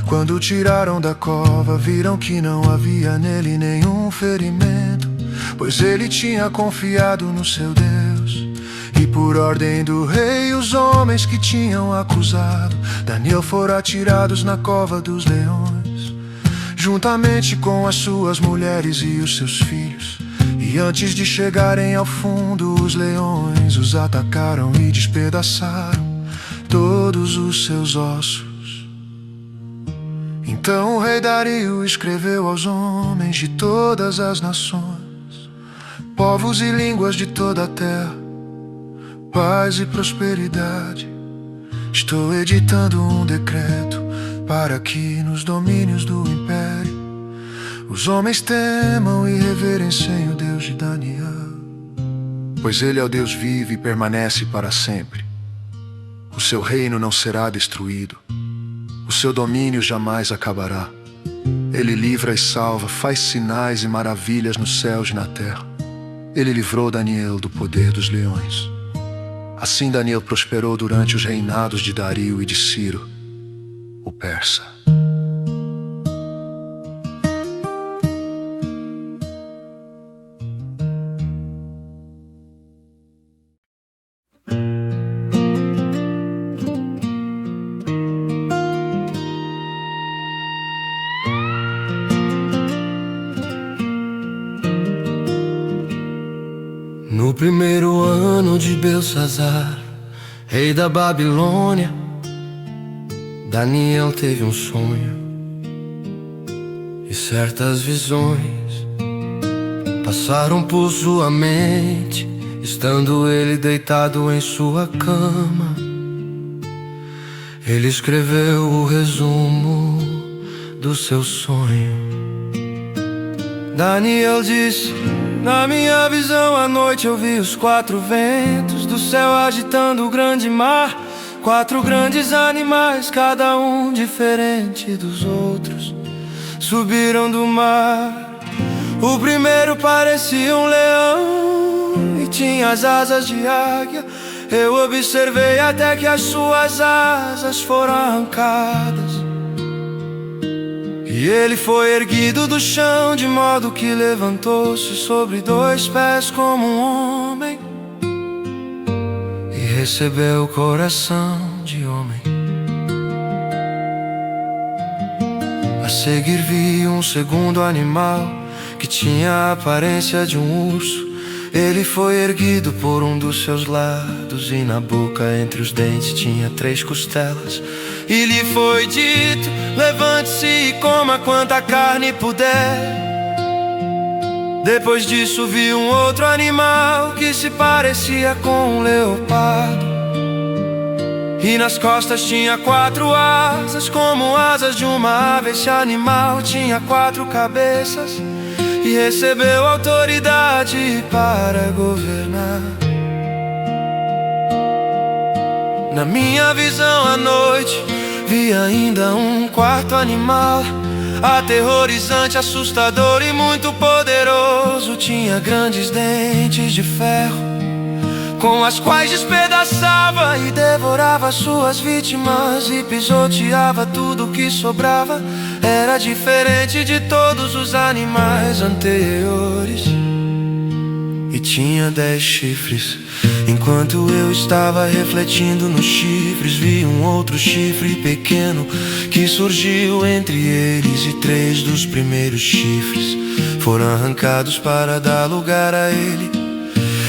Quando o tiraram da cova, viram que não havia nele nenhum ferimento, pois ele tinha confiado no seu Deus. E por ordem do rei, os homens que tinham acusado Daniel foram atirados na cova dos leões, juntamente com as suas mulheres e os seus filhos. E antes de chegarem ao fundo, os leões os atacaram e despedaçaram todos os seus ossos. Então o rei Dario escreveu aos homens de todas as nações: povos e línguas de toda a terra, paz e prosperidade. Estou editando um decreto para que nos domínios do império os homens temam e reverenciem o Deus de Daniel, pois ele é o Deus vivo e permanece para sempre. O seu reino não será destruído, o seu domínio jamais acabará. Ele livra e salva, faz sinais e maravilhas nos céus e na terra. Ele livrou Daniel do poder dos leões. Assim Daniel prosperou durante os reinados de Dario e de Ciro, o persa. No primeiro ano de Belsazar, rei da Babilônia, Daniel teve um sonho e certas visões passaram por sua mente, estando ele deitado em sua cama. Ele escreveu o resumo do seu sonho. Daniel disse: na minha visão à noite eu vi os 4 ventos do céu agitando o grande mar. 4 grandes animais, cada um diferente dos outros, subiram do mar. O primeiro parecia um leão e tinha as asas de águia. Eu observei até que as suas asas foram arrancadas, e ele foi erguido do chão, de modo que levantou-se sobre 2 pés como um homem, e recebeu o coração de homem. A seguir vi um segundo animal que tinha a aparência de um urso. Ele foi erguido por um dos seus lados, e na boca entre os dentes tinha 3 costelas. E lhe foi dito: levante-se e coma quanta carne puder. Depois disso vi um outro animal que se parecia com um leopardo, e nas costas tinha 4 asas, como asas de uma ave. Esse animal tinha 4 cabeças e recebeu autoridade para governar. Na minha visão à noite vi ainda um 4º animal, aterrorizante, assustador e muito poderoso. Tinha grandes dentes de ferro, com as quais despedaçava e devorava suas vítimas e pisoteava tudo que sobrava. Era diferente de todos os animais anteriores e tinha 10 chifres. Enquanto eu estava refletindo nos chifres, vi um outro chifre pequeno que surgiu entre eles, e 3 dos primeiros chifres foram arrancados para dar lugar a ele.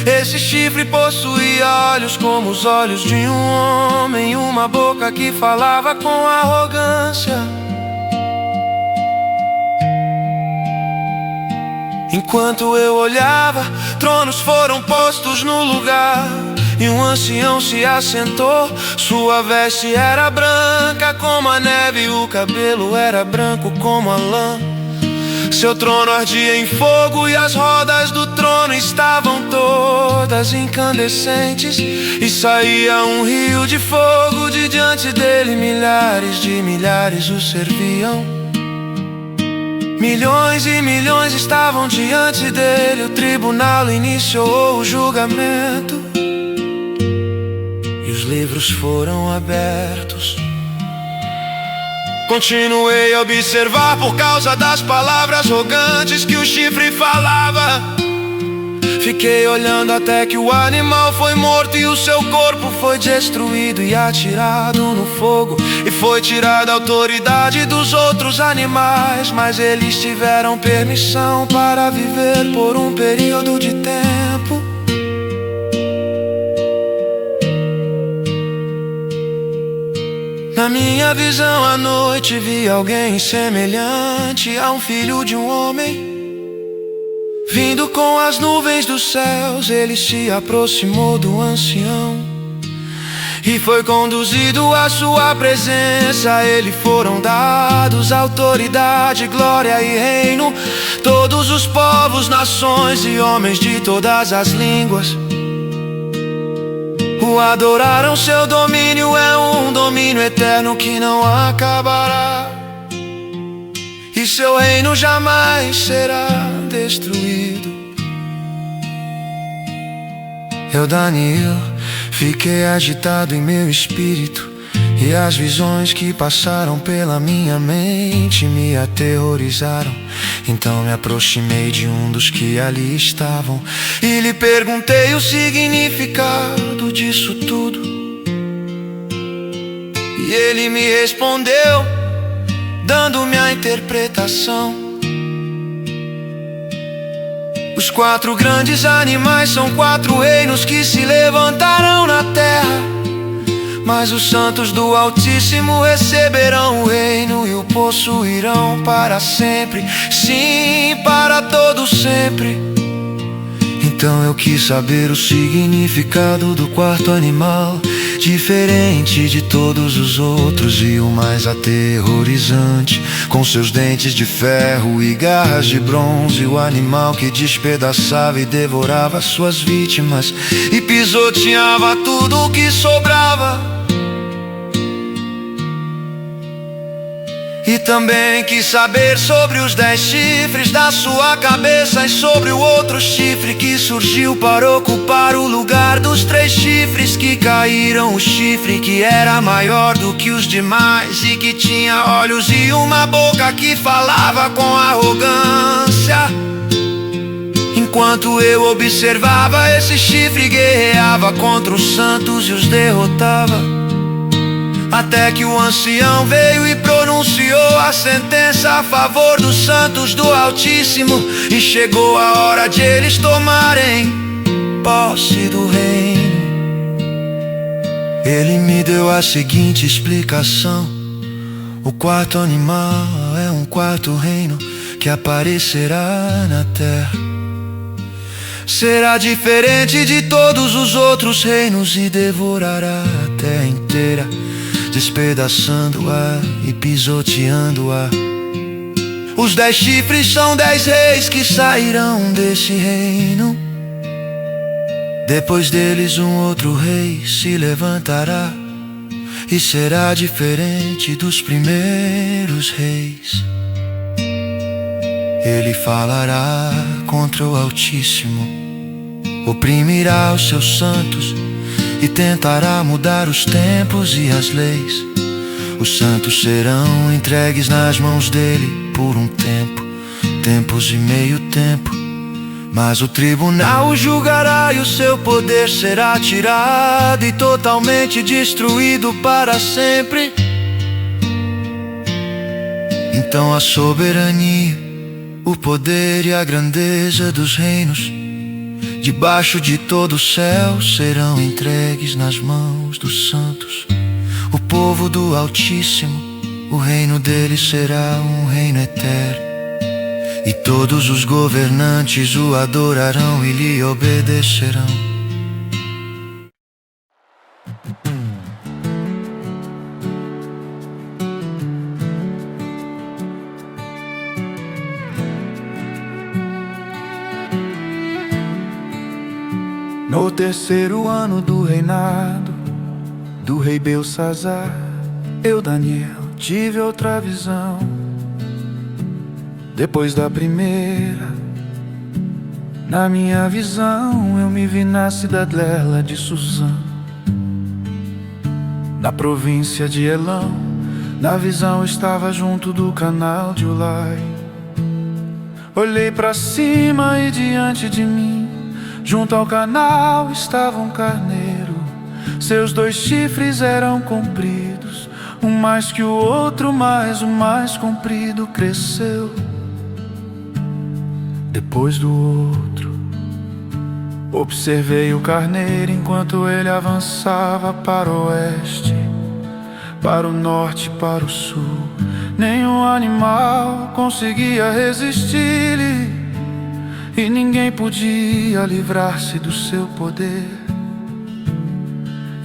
Esse chifre possuía olhos como os olhos de um homem, uma boca que falava com arrogância. Enquanto eu olhava, tronos foram postos no lugar, e um ancião se assentou. Sua veste era branca como a neve, e o cabelo era branco como a lã. Seu trono ardia em fogo, e as rodas do trono estavam todas incandescentes, e saía um rio de fogo de diante dele. Milhares de milhares o serviam, milhões e milhões estavam diante dele. O tribunal iniciou o julgamento, e os livros foram abertos. Continuei a observar por causa das palavras arrogantes que o chifre falava. Fiquei olhando até que o animal foi morto, e o seu corpo foi destruído e atirado no fogo, e foi tirada a autoridade dos outros animais. Mas eles tiveram permissão para viver por um período de tempo. Na minha visão à noite vi alguém semelhante a um filho de um homem, Vindo com as nuvens dos céus, ele se aproximou do ancião e foi conduzido à sua presença. A ele foram dados autoridade, glória e reino. Todos os povos, nações e homens de todas as línguas o adoraram. Seu domínio é um domínio eterno que não acabará, e seu reino jamais será destruído. Eu, Daniel, fiquei agitado em meu espírito, e as visões que passaram pela minha mente me aterrorizaram. Então me aproximei de um dos que ali estavam e lhe perguntei o significado disso tudo. E ele me respondeu, dando-me a interpretação. Os 4 grandes animais são 4 reinos que se levantarão na terra, mas os santos do Altíssimo receberão o reino e o possuirão para sempre, sim, para todo sempre. Então eu quis saber o significado do 4º animal, diferente de todos os outros e o mais aterrorizante. Com seus dentes de ferro e garras de bronze, o animal que despedaçava e devorava suas vítimas e pisoteava tudo o que sobrava. E também quis saber sobre os 10 chifres da sua cabeça e sobre o outro chifre que surgiu para ocupar o lugar dos 3 chifres que caíram. O chifre que era maior do que os demais e que tinha olhos e uma boca que falava com arrogância. Enquanto eu observava, esse chifre guerreava contra os santos e os derrotava, até que o ancião veio e pronunciou a sentença a favor dos santos do Altíssimo, e chegou a hora de eles tomarem posse do reino. Ele me deu a seguinte explicação: o 4º animal é um 4º reino que aparecerá na terra. Será diferente de todos os outros reinos e devorará a terra inteira, despedaçando-a e pisoteando-a. Os 10 chifres são 10 reis que sairão desse reino. Depois deles um outro rei se levantará e será diferente dos primeiros reis. Ele falará contra o Altíssimo, oprimirá os seus santos e tentará mudar os tempos e as leis. Os santos serão entregues nas mãos dele por um tempo, tempos e meio tempo. Mas o tribunal o julgará e o seu poder será tirado e totalmente destruído para sempre. Então a soberania, o poder e a grandeza dos reinos debaixo de todo o céu serão entregues nas mãos dos santos, o povo do Altíssimo. O reino dele será um reino eterno, e todos os governantes o adorarão e lhe obedecerão. No 3º ano do reinado do rei Belsazar, eu, Daniel, tive outra visão. Depois da primeira, na minha visão, eu me vi na cidadela de Susã, na província de Elão. Na visão eu estava junto do canal de Ulai. Olhei para cima e diante de mim, junto ao canal, estava um carneiro. Seus 2 chifres eram compridos, um mais que o outro, mas o mais comprido cresceu depois do outro. Observei o carneiro enquanto ele avançava para o oeste, para o norte, para o sul. Nenhum animal conseguia resistir-lhe. e ninguém podia livrar-se do seu poder.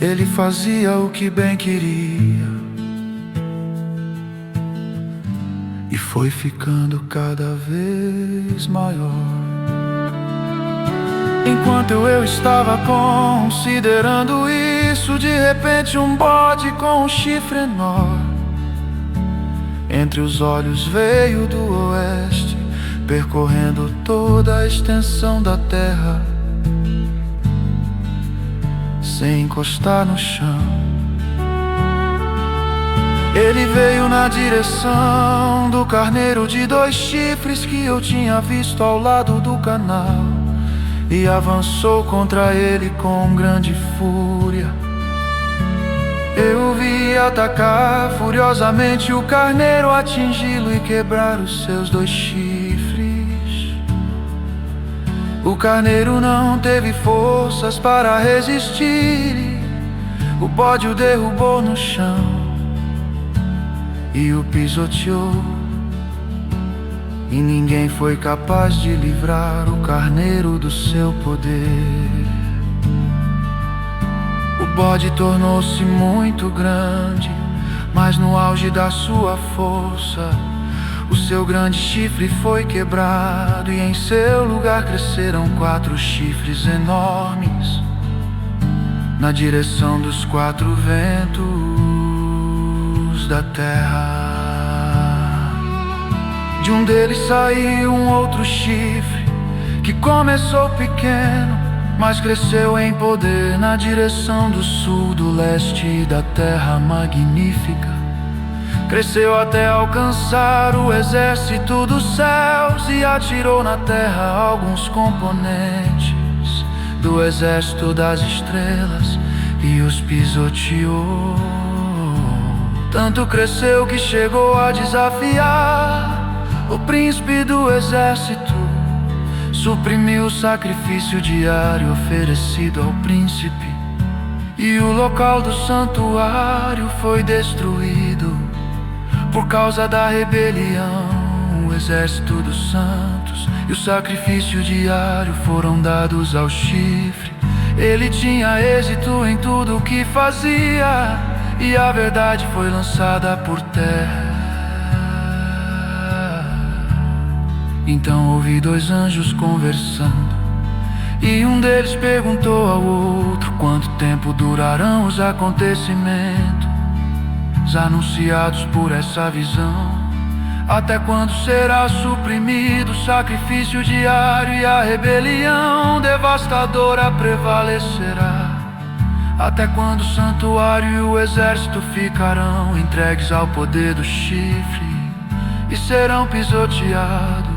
Ele fazia o que bem queria e foi ficando cada vez maior. Enquanto eu estava considerando isso, de repente um bode com um chifre enorme entre os olhos veio do oeste, percorrendo toda a extensão da terra, sem encostar no chão. Ele veio na direção do carneiro de 2 chifres que eu tinha visto ao lado do canal e avançou contra ele com grande fúria. Eu vi atacar furiosamente o carneiro, atingi-lo e quebrar os seus 2 chifres. O carneiro não teve forças para resistir, o bode o derrubou no chão e o pisoteou, e ninguém foi capaz de livrar o carneiro do seu poder. O bode tornou-se muito grande, mas no auge da sua força, o seu grande chifre foi quebrado e em seu lugar cresceram 4 chifres enormes na direção dos 4 ventos da terra. De um deles saiu um outro chifre que começou pequeno, mas cresceu em poder na direção do sul, do leste da terra magnífica. Cresceu até alcançar o exército dos céus e atirou na terra alguns componentes do exército das estrelas e os pisoteou. Tanto cresceu que chegou a desafiar o príncipe do exército. Suprimiu o sacrifício diário oferecido ao príncipe, e o local do santuário foi destruído por causa da rebelião. O exército dos santos e o sacrifício diário foram dados ao chifre. Ele tinha êxito em tudo o que fazia, e a verdade foi lançada por terra. Então ouvi 2 anjos conversando, e um deles perguntou ao outro: quanto tempo durarão os acontecimentos anunciados por essa visão? Até quando será suprimido o sacrifício diário e a rebelião devastadora prevalecerá? Até quando o santuário e o exército ficarão entregues ao poder do chifre e serão pisoteados?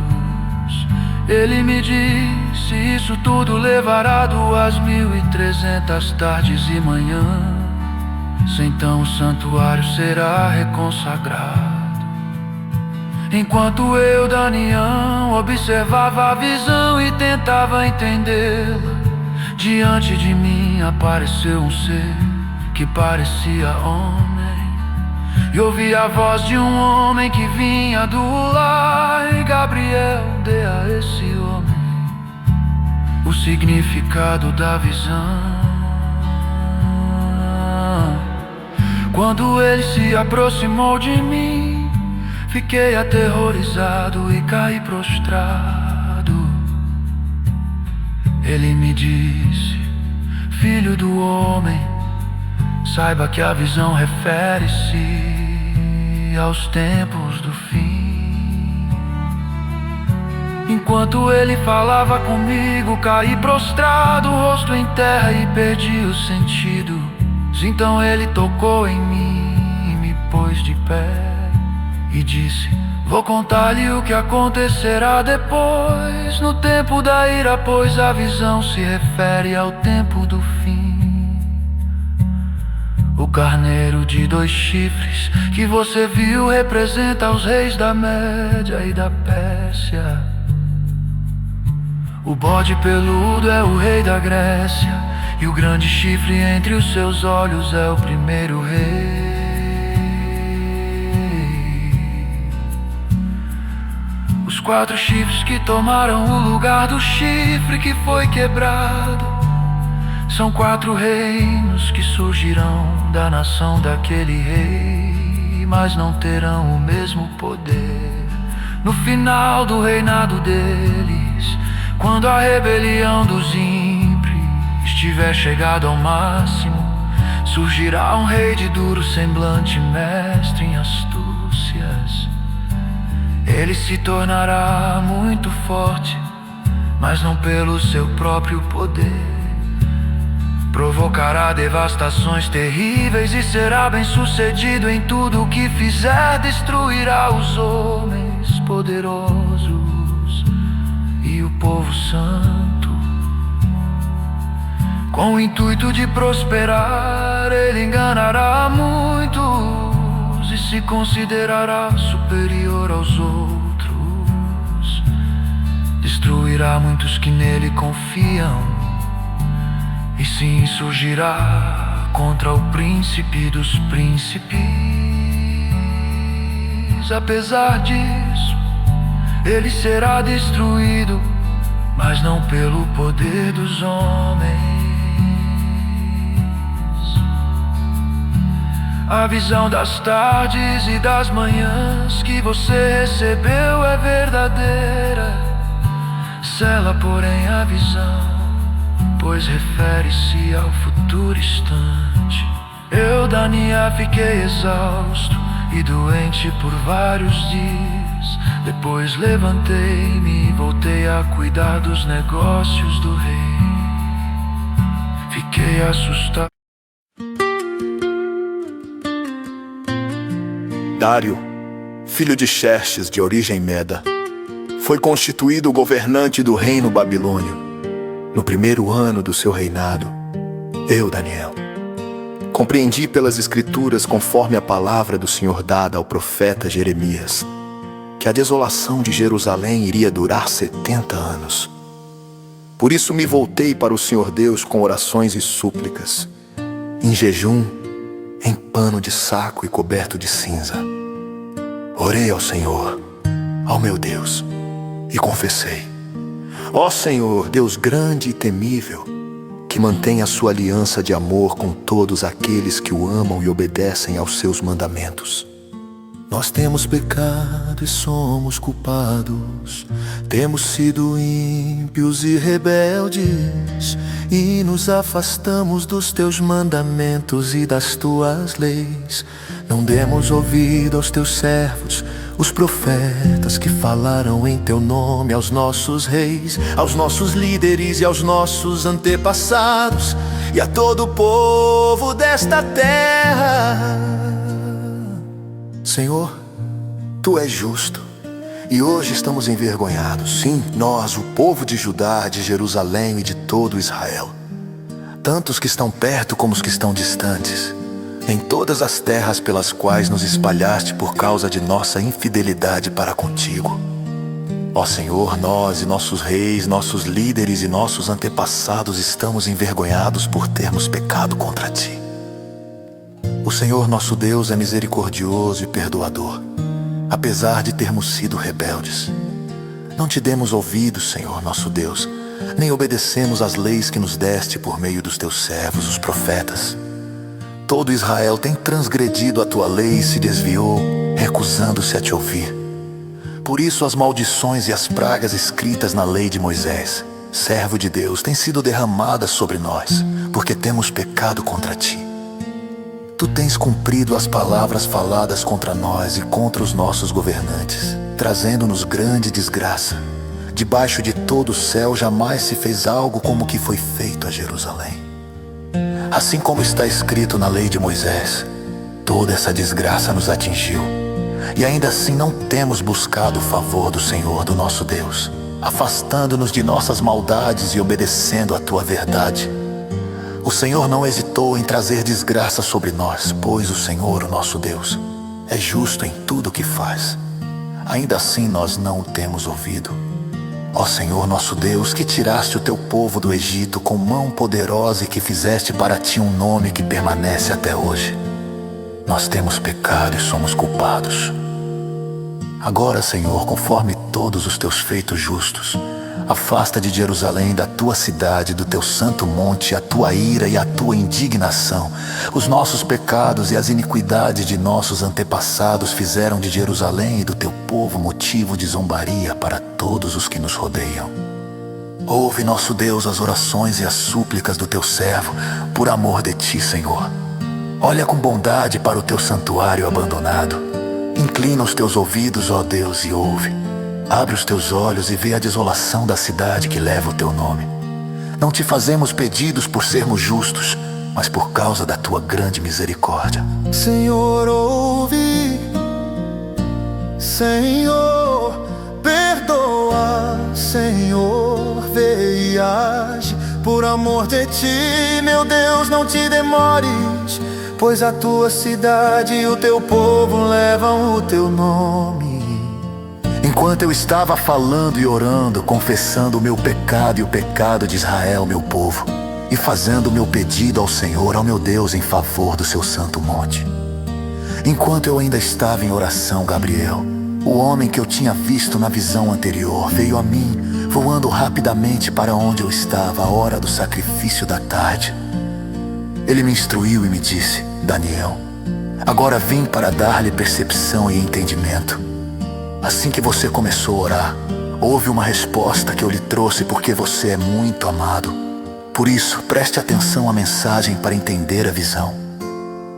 Ele me disse: isso tudo levará 2.300 tardes e manhãs. Então o santuário será reconsagrado. Enquanto eu, Daniel, observava a visão e tentava entendê-la, diante de mim apareceu um ser que parecia homem. E ouvi a voz de um homem que vinha do lar, e Gabriel dê a esse homem o significado da visão. Quando ele se aproximou de mim, fiquei aterrorizado e caí prostrado. Ele me disse: filho do homem, saiba que a visão refere-se aos tempos do fim. Enquanto ele falava comigo, caí prostrado, rosto em terra, e perdi os sentidos. Então ele tocou em mim e me pôs de pé e disse: vou contar-lhe o que acontecerá depois, no tempo da ira, pois a visão se refere ao tempo do fim. O carneiro de 2 chifres que você viu representa os reis da Média e da Pérsia. O bode peludo é o rei da Grécia, e o grande chifre entre os seus olhos é o primeiro rei. Os 4 chifres que tomaram o lugar do chifre que foi quebrado. São 4 reinos que surgirão da nação daquele rei, mas não terão o mesmo poder. No final do reinado deles, quando a rebelião dos ímpios estiver chegado ao máximo, surgirá um rei de duro semblante, mestre em astúcias. Ele se tornará muito forte, mas não pelo seu próprio poder. Provocará devastações terríveis e será bem sucedido em tudo o que fizer. Destruirá os homens poderosos e o povo santo. Com o intuito de prosperar, ele enganará muitos e se considerará superior aos outros. Destruirá muitos que nele confiam e se insurgirá contra o príncipe dos príncipes. Apesar disso, ele será destruído, mas não pelo poder dos homens. A visão das tardes e das manhãs que você recebeu é verdadeira. Sela, porém, a visão, pois refere-se ao futuro instante. Eu, Daniel, fiquei exausto e doente por vários dias. Depois levantei-me e voltei a cuidar dos negócios do rei. Fiquei assustado. Dário, filho de Xerxes, de origem meda, foi constituído governante do reino babilônio. No primeiro ano do seu reinado, eu, Daniel, compreendi pelas escrituras, conforme a palavra do Senhor dada ao profeta Jeremias, que a desolação de Jerusalém iria durar 70 anos. Por isso me voltei para o Senhor Deus com orações e súplicas, em jejum, em pano de saco e coberto de cinza. Orei ao Senhor, ao meu Deus, e confessei: ó Senhor, Deus grande e temível, que mantém a sua aliança de amor com todos aqueles que o amam e obedecem aos seus mandamentos. Nós temos pecado e somos culpados, temos sido ímpios e rebeldes, e nos afastamos dos teus mandamentos e das tuas leis. Não demos ouvido aos teus servos, os profetas que falaram em teu nome aos nossos reis, aos nossos líderes e aos nossos antepassados, e a todo o povo desta terra. Senhor, tu és justo, e hoje estamos envergonhados, sim, nós, o povo de Judá, de Jerusalém e de todo Israel, tanto os que estão perto como os que estão distantes, em todas as terras pelas quais nos espalhaste por causa de nossa infidelidade para contigo. Ó Senhor, nós e nossos reis, nossos líderes e nossos antepassados estamos envergonhados por termos pecado contra ti. O Senhor nosso Deus é misericordioso e perdoador, apesar de termos sido rebeldes. Não te demos ouvidos, Senhor nosso Deus, nem obedecemos às leis que nos deste por meio dos teus servos, os profetas. Todo Israel tem transgredido a tua lei e se desviou, recusando-se a te ouvir. Por isso as maldições e as pragas escritas na lei de Moisés, servo de Deus, têm sido derramadas sobre nós, porque temos pecado contra ti. Tu tens cumprido as palavras faladas contra nós e contra os nossos governantes, trazendo-nos grande desgraça. Debaixo de todo o céu jamais se fez algo como o que foi feito a Jerusalém. Assim como está escrito na lei de Moisés, toda essa desgraça nos atingiu. E ainda assim não temos buscado o favor do Senhor, do nosso Deus, afastando-nos de nossas maldades e obedecendo à tua verdade. O Senhor não hesitou em trazer desgraça sobre nós, pois o Senhor, o nosso Deus, é justo em tudo o que faz. Ainda assim nós não o temos ouvido. Ó Senhor nosso Deus, que tiraste o teu povo do Egito com mão poderosa e que fizeste para ti um nome que permanece até hoje. Nós temos pecado e somos culpados. Agora, Senhor, conforme todos os teus feitos justos, afasta de Jerusalém, da tua cidade, do teu santo monte, a tua ira e a tua indignação. Os nossos pecados e as iniquidades de nossos antepassados fizeram de Jerusalém e do teu povo motivo de zombaria para todos os que nos rodeiam. Ouve, nosso Deus, as orações e as súplicas do teu servo, por amor de ti, Senhor. Olha com bondade para o teu santuário abandonado. Inclina os teus ouvidos, ó Deus, e ouve. Abre os teus olhos e vê a desolação da cidade que leva o teu nome. Não te fazemos pedidos por sermos justos, mas por causa da tua grande misericórdia. Senhor, ouve. Senhor, perdoa. Senhor, vê e age. Por amor de ti, meu Deus, não te demores, pois a tua cidade e o teu povo levam o teu nome. Enquanto eu estava falando e orando, confessando o meu pecado e o pecado de Israel, meu povo, e fazendo o meu pedido ao Senhor, ao meu Deus, em favor do seu santo monte. Enquanto eu ainda estava em oração, Gabriel, o homem que eu tinha visto na visão anterior, veio a mim, voando rapidamente para onde eu estava, à hora do sacrifício da tarde. Ele me instruiu e me disse: Daniel, agora vim para dar-lhe percepção e entendimento. Assim que você começou a orar, houve uma resposta que eu lhe trouxe, porque você é muito amado. Por isso, preste atenção à mensagem para entender a visão.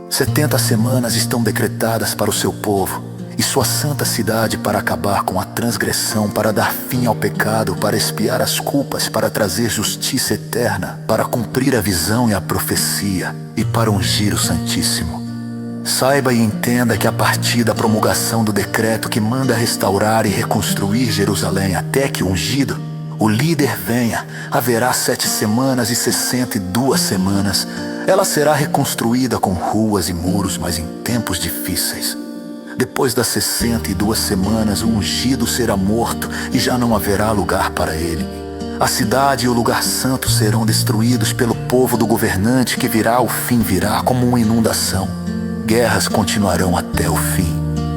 70 semanas estão decretadas para o seu povo e sua santa cidade, para acabar com a transgressão, para dar fim ao pecado, para expiar as culpas, para trazer justiça eterna, para cumprir a visão e a profecia e para ungir o Santíssimo. Saiba e entenda que a partir da promulgação do decreto que manda restaurar e reconstruir Jerusalém até que o ungido, o líder, venha, haverá 7 semanas e 62 semanas. Ela será reconstruída com ruas e muros, mas em tempos difíceis. Depois das 62 semanas, o ungido será morto e já não haverá lugar para ele. A cidade e o lugar santo serão destruídos pelo povo do governante, que virá, o fim virá como uma inundação. Guerras continuarão até o fim,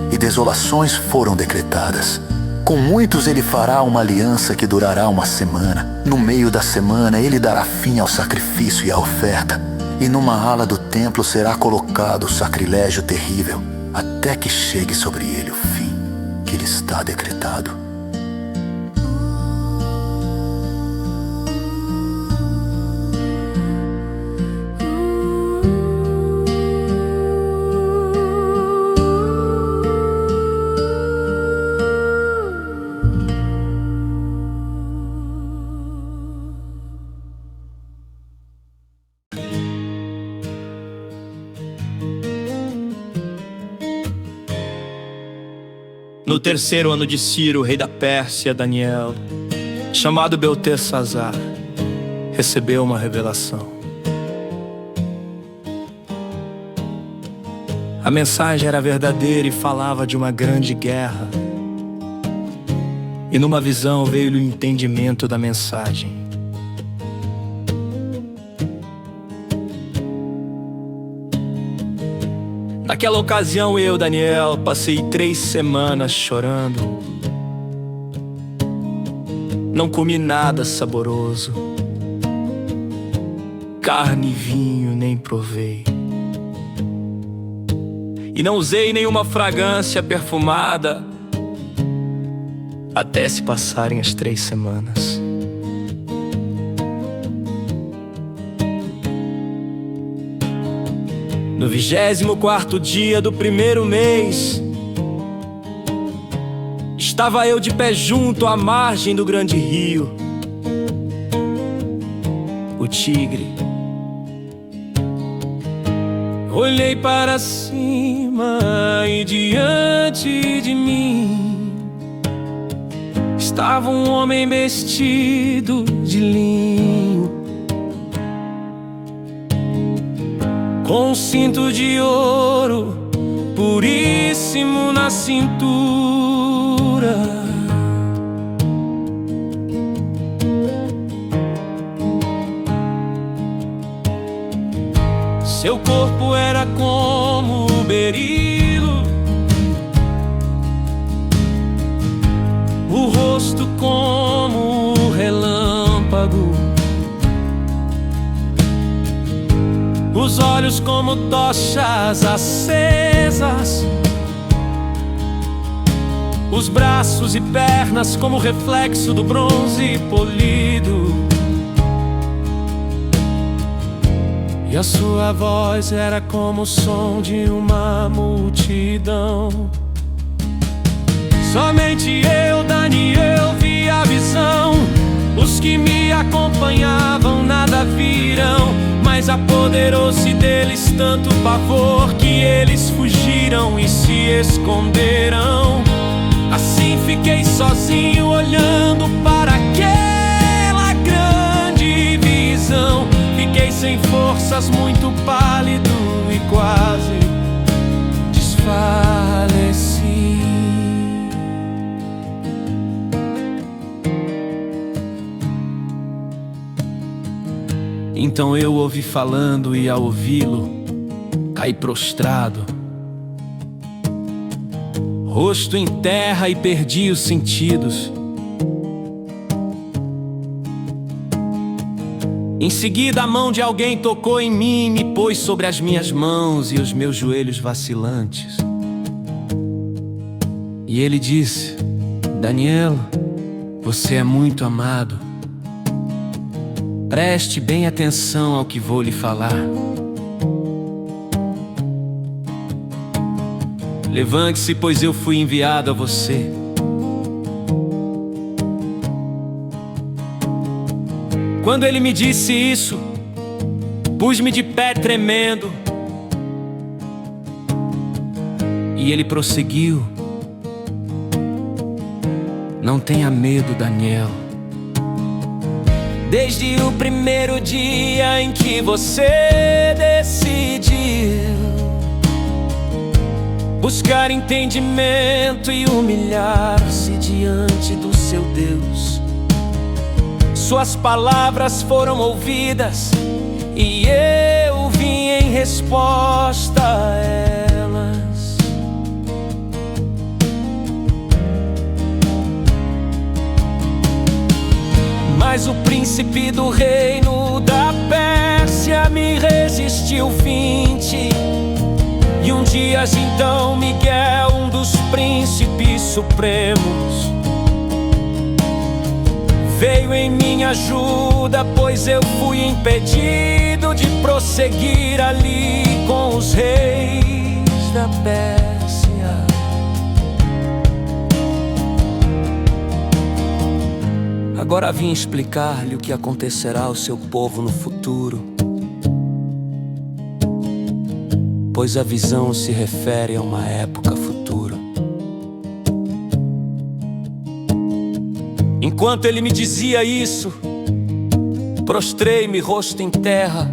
e desolações foram decretadas. Com muitos ele fará uma aliança que durará 1 semana. No meio da semana ele dará fim ao sacrifício e à oferta, e numa ala do templo será colocado o sacrilégio terrível, até que chegue sobre ele o fim que lhe está decretado. No 3º ano de Ciro, rei da Pérsia, Daniel, chamado Beltesazar, recebeu uma revelação. A mensagem era verdadeira e falava de uma grande guerra. E numa visão veio-lhe o entendimento da mensagem. Naquela ocasião eu, Daniel, passei 3 semanas chorando. Não comi nada saboroso, carne e vinho nem provei. E não usei nenhuma fragrância perfumada, até se passarem as 3 semanas. No 24º dia do 1º mês, estava eu de pé junto à margem do grande rio, o Tigre. Olhei para cima e diante de mim estava um homem vestido de linho, com um cinto de ouro puríssimo na cintura. Seu corpo era como o berilo, rosto como o relâmpago, os olhos como tochas acesas, os braços e pernas como reflexo do bronze polido. E a sua voz era como o som de uma multidão. Somente eu, Daniel, vi a visão. Os que me acompanhavam nada viram, mas apoderou-se deles tanto pavor que eles fugiram e se esconderam. Assim fiquei sozinho olhando para aquela grande visão. Fiquei sem forças, muito pálido e quase desfaleci. Então eu ouvi falando e ao ouvi-lo caí prostrado, rosto em terra, e perdi os sentidos. Em seguida a mão de alguém tocou em mim e me pôs sobre as minhas mãos e os meus joelhos vacilantes. E ele disse: Daniel, você é muito amado. Preste bem atenção ao que vou lhe falar. Levante-se, pois eu fui enviado a você. Quando ele me disse isso, pus-me de pé tremendo. E ele prosseguiu: não tenha medo, Daniel. Desde o primeiro dia em que você decidiu buscar entendimento e humilhar-se diante do seu Deus, suas palavras foram ouvidas e eu vim em resposta a elas. Mas o príncipe do reino da Pérsia me resistiu 20. E um dia então Miguel, um dos príncipes supremos, veio em minha ajuda, pois eu fui impedido de prosseguir ali com os reis da Pérsia. Agora vim explicar-lhe o que acontecerá ao seu povo no futuro, pois a visão se refere a uma época futura. Enquanto ele me dizia isso, prostrei-me rosto em terra,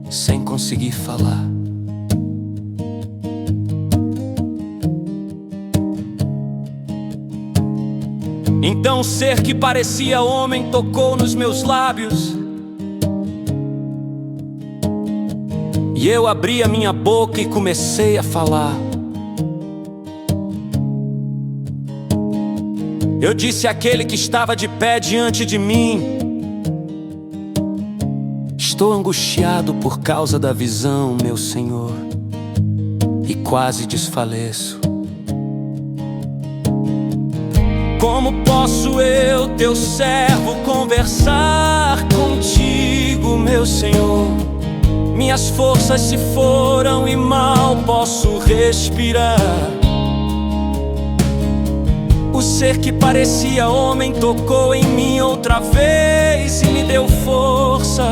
sem conseguir falar. Então um ser que parecia homem tocou nos meus lábios, e eu abri a minha boca e comecei a falar. Eu disse àquele que estava de pé diante de mim: estou angustiado por causa da visão, meu Senhor, e quase desfaleço. Como posso eu, teu servo, conversar contigo, meu Senhor? Minhas forças se foram e mal posso respirar. O ser que parecia homem tocou em mim outra vez e me deu forças.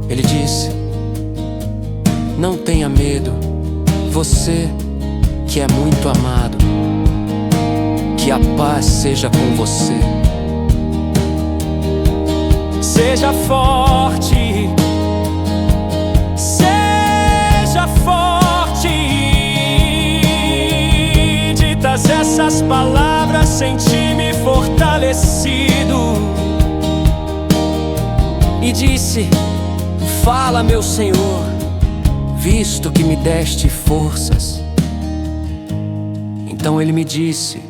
Ele disse: não tenha medo, você que é muito amado. Que a paz seja com você. Seja forte, seja forte. Ditas essas palavras, senti-me fortalecido. E disse: fala, meu Senhor, visto que me deste forças. Então ele me disse: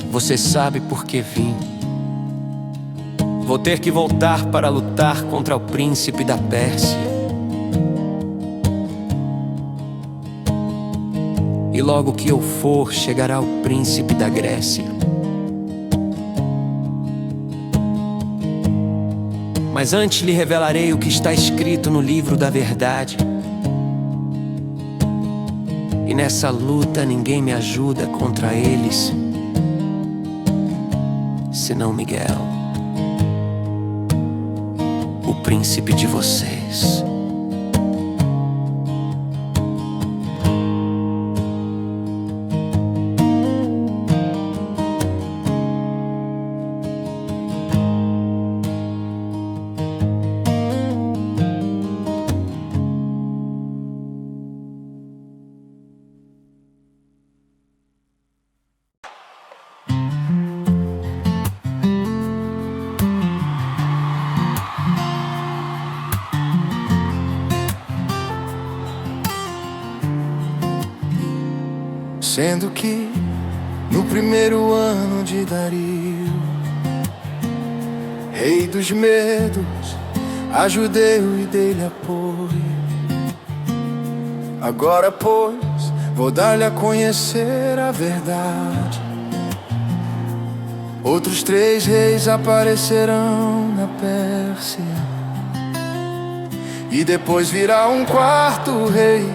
você sabe por que vim. Vou ter que voltar para lutar contra o príncipe da Pérsia. E logo que eu for, chegará o príncipe da Grécia. Mas antes lhe revelarei o que está escrito no livro da verdade. E nessa luta ninguém me ajuda contra eles, senão Miguel, o príncipe de vocês. Sendo que no primeiro ano de Dario, rei dos medos, ajudei-o e dei-lhe apoio. Agora, pois, vou dar-lhe a conhecer a verdade. Outros 3 reis aparecerão na Pérsia, e depois virá um 4º rei,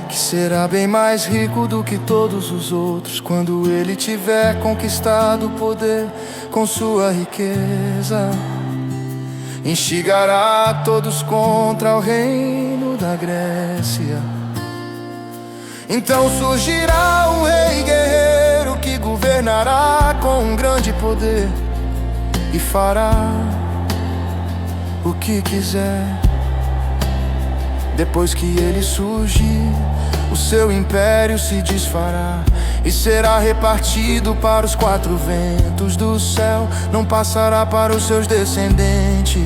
que será bem mais rico do que todos os outros, quando ele tiver conquistado o poder com sua riqueza. Instigará todos contra o reino da Grécia. Então surgirá um rei guerreiro que governará com um grande poder e fará o que quiser. Depois que ele surgir, o seu império se desfará e será repartido para os 4 ventos do céu. Não passará para os seus descendentes,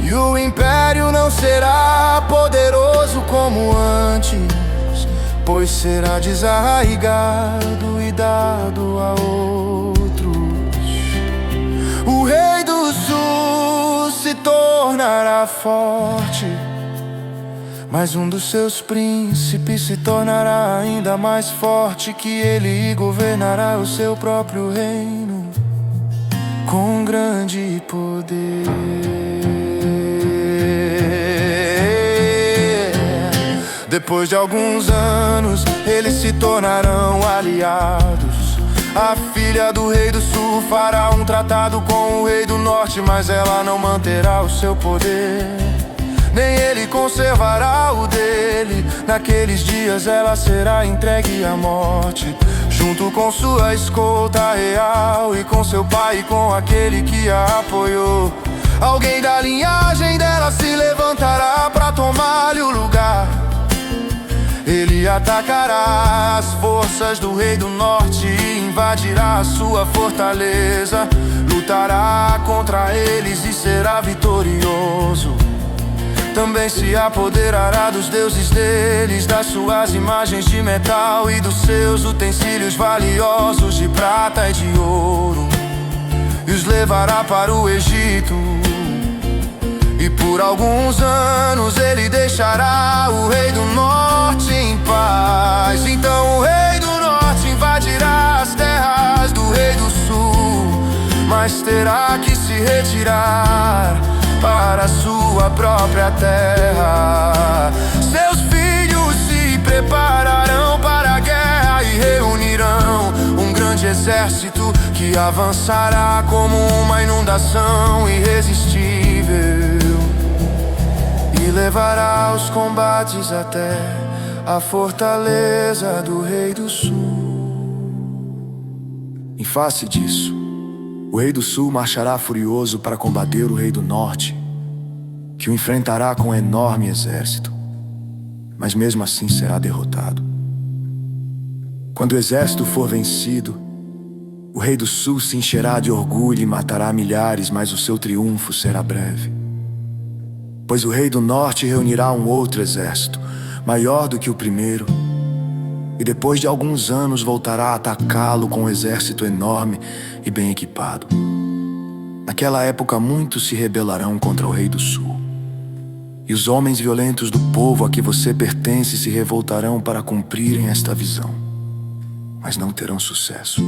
e o império não será poderoso como antes, pois será desarraigado e dado a outros. O rei do sul se tornará forte, mas um dos seus príncipes se tornará ainda mais forte que ele, e governará o seu próprio reino com grande poder. Depois de alguns anos, eles se tornarão aliados. A filha do rei do sul fará um tratado com o rei do norte, mas ela não manterá o seu poder, nem ele conservará o dele. Naqueles dias ela será entregue à morte, junto com sua escolta real, e com seu pai e com aquele que a apoiou. Alguém da linhagem dela se levantará para tomar-lhe o lugar. Ele atacará as forças do rei do norte e invadirá a sua fortaleza. Lutará contra eles e será vitorioso. Também se apoderará dos deuses deles, das suas imagens de metal e dos seus utensílios valiosos de prata e de ouro, e os levará para o Egito. E por alguns anos ele deixará o rei do norte em paz. Então o rei do norte invadirá as terras do rei do sul, mas terá que se retirar para a sua própria terra. Seus filhos se prepararão para a guerra e reunirão um grande exército que avançará como uma inundação irresistível, e levará os combates até a fortaleza do rei do sul. Em face disso, o rei do sul marchará furioso para combater o rei do norte, que o enfrentará com um enorme exército, mas mesmo assim será derrotado. Quando o exército for vencido, o rei do sul se encherá de orgulho e matará milhares, mas o seu triunfo será breve. Pois o rei do norte reunirá um outro exército, maior do que o primeiro, e depois de alguns anos voltará a atacá-lo com um exército enorme e bem equipado. Naquela época muitos se rebelarão contra o Rei do Sul, e os homens violentos do povo a que você pertence se revoltarão para cumprirem esta visão, mas não terão sucesso.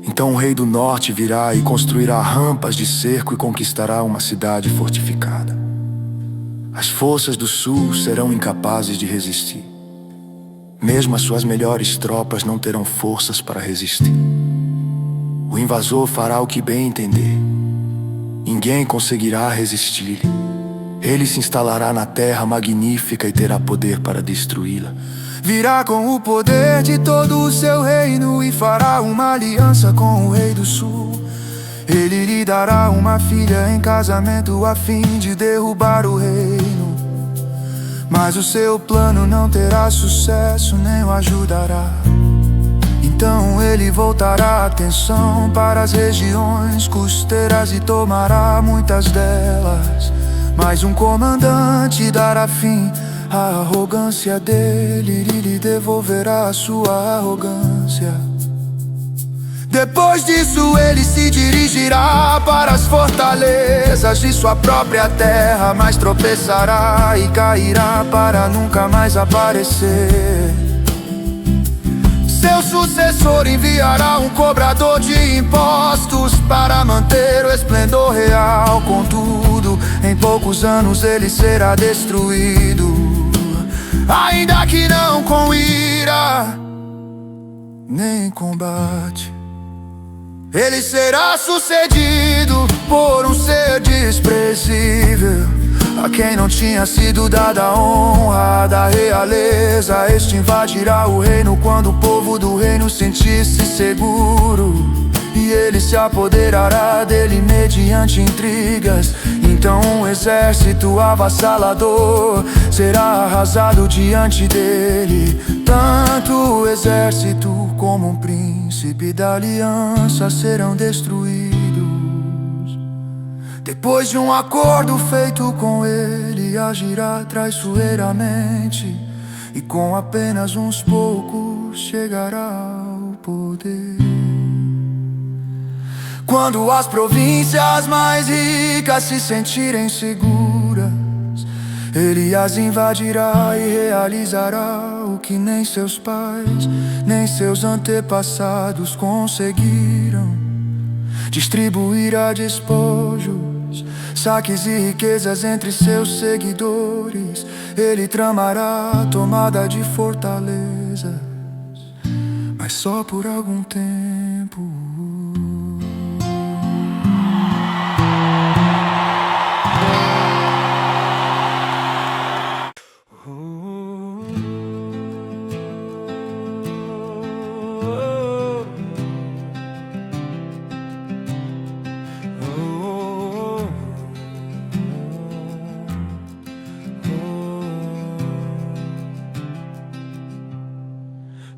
Então o Rei do Norte virá e construirá rampas de cerco e conquistará uma cidade fortificada. As forças do Sul serão incapazes de resistir. Mesmo as suas melhores tropas não terão forças para resistir. O invasor fará o que bem entender. Ninguém conseguirá resistir-lhe. Ele se instalará na terra magnífica e terá poder para destruí-la. Virá com o poder de todo o seu reino e fará uma aliança com o Rei do Sul. Ele lhe dará uma filha em casamento a fim de derrubar o reino. Mas o seu plano não terá sucesso, nem o ajudará. Então ele voltará a atenção para as regiões costeiras e tomará muitas delas. Mas um comandante dará fim à arrogância dele e lhe devolverá a sua arrogância. Depois disso ele se dirigirá para as fortalezas de sua própria terra, mas tropeçará e cairá para nunca mais aparecer. Seu sucessor enviará um cobrador de impostos para manter o esplendor real. Contudo, em poucos anos ele será destruído, ainda que não com ira, nem em combate. Ele será sucedido por um ser desprezível, a quem não tinha sido dada a honra da realeza. Este invadirá o reino quando o povo do reino sentir-se seguro, e ele se apoderará dele mediante intrigas. Então um exército avassalador será arrasado diante dele. Tanto o exército como um príncipe da aliança serão destruídos. Depois de um acordo feito com ele, agirá traiçoeiramente, e com apenas uns poucos chegará ao poder. Quando as províncias mais ricas se sentirem seguras, ele as invadirá e realizará o que nem seus pais, nem seus antepassados conseguiram. Distribuirá despojos, saques e riquezas entre seus seguidores. Ele tramará a tomada de fortalezas, mas só por algum tempo.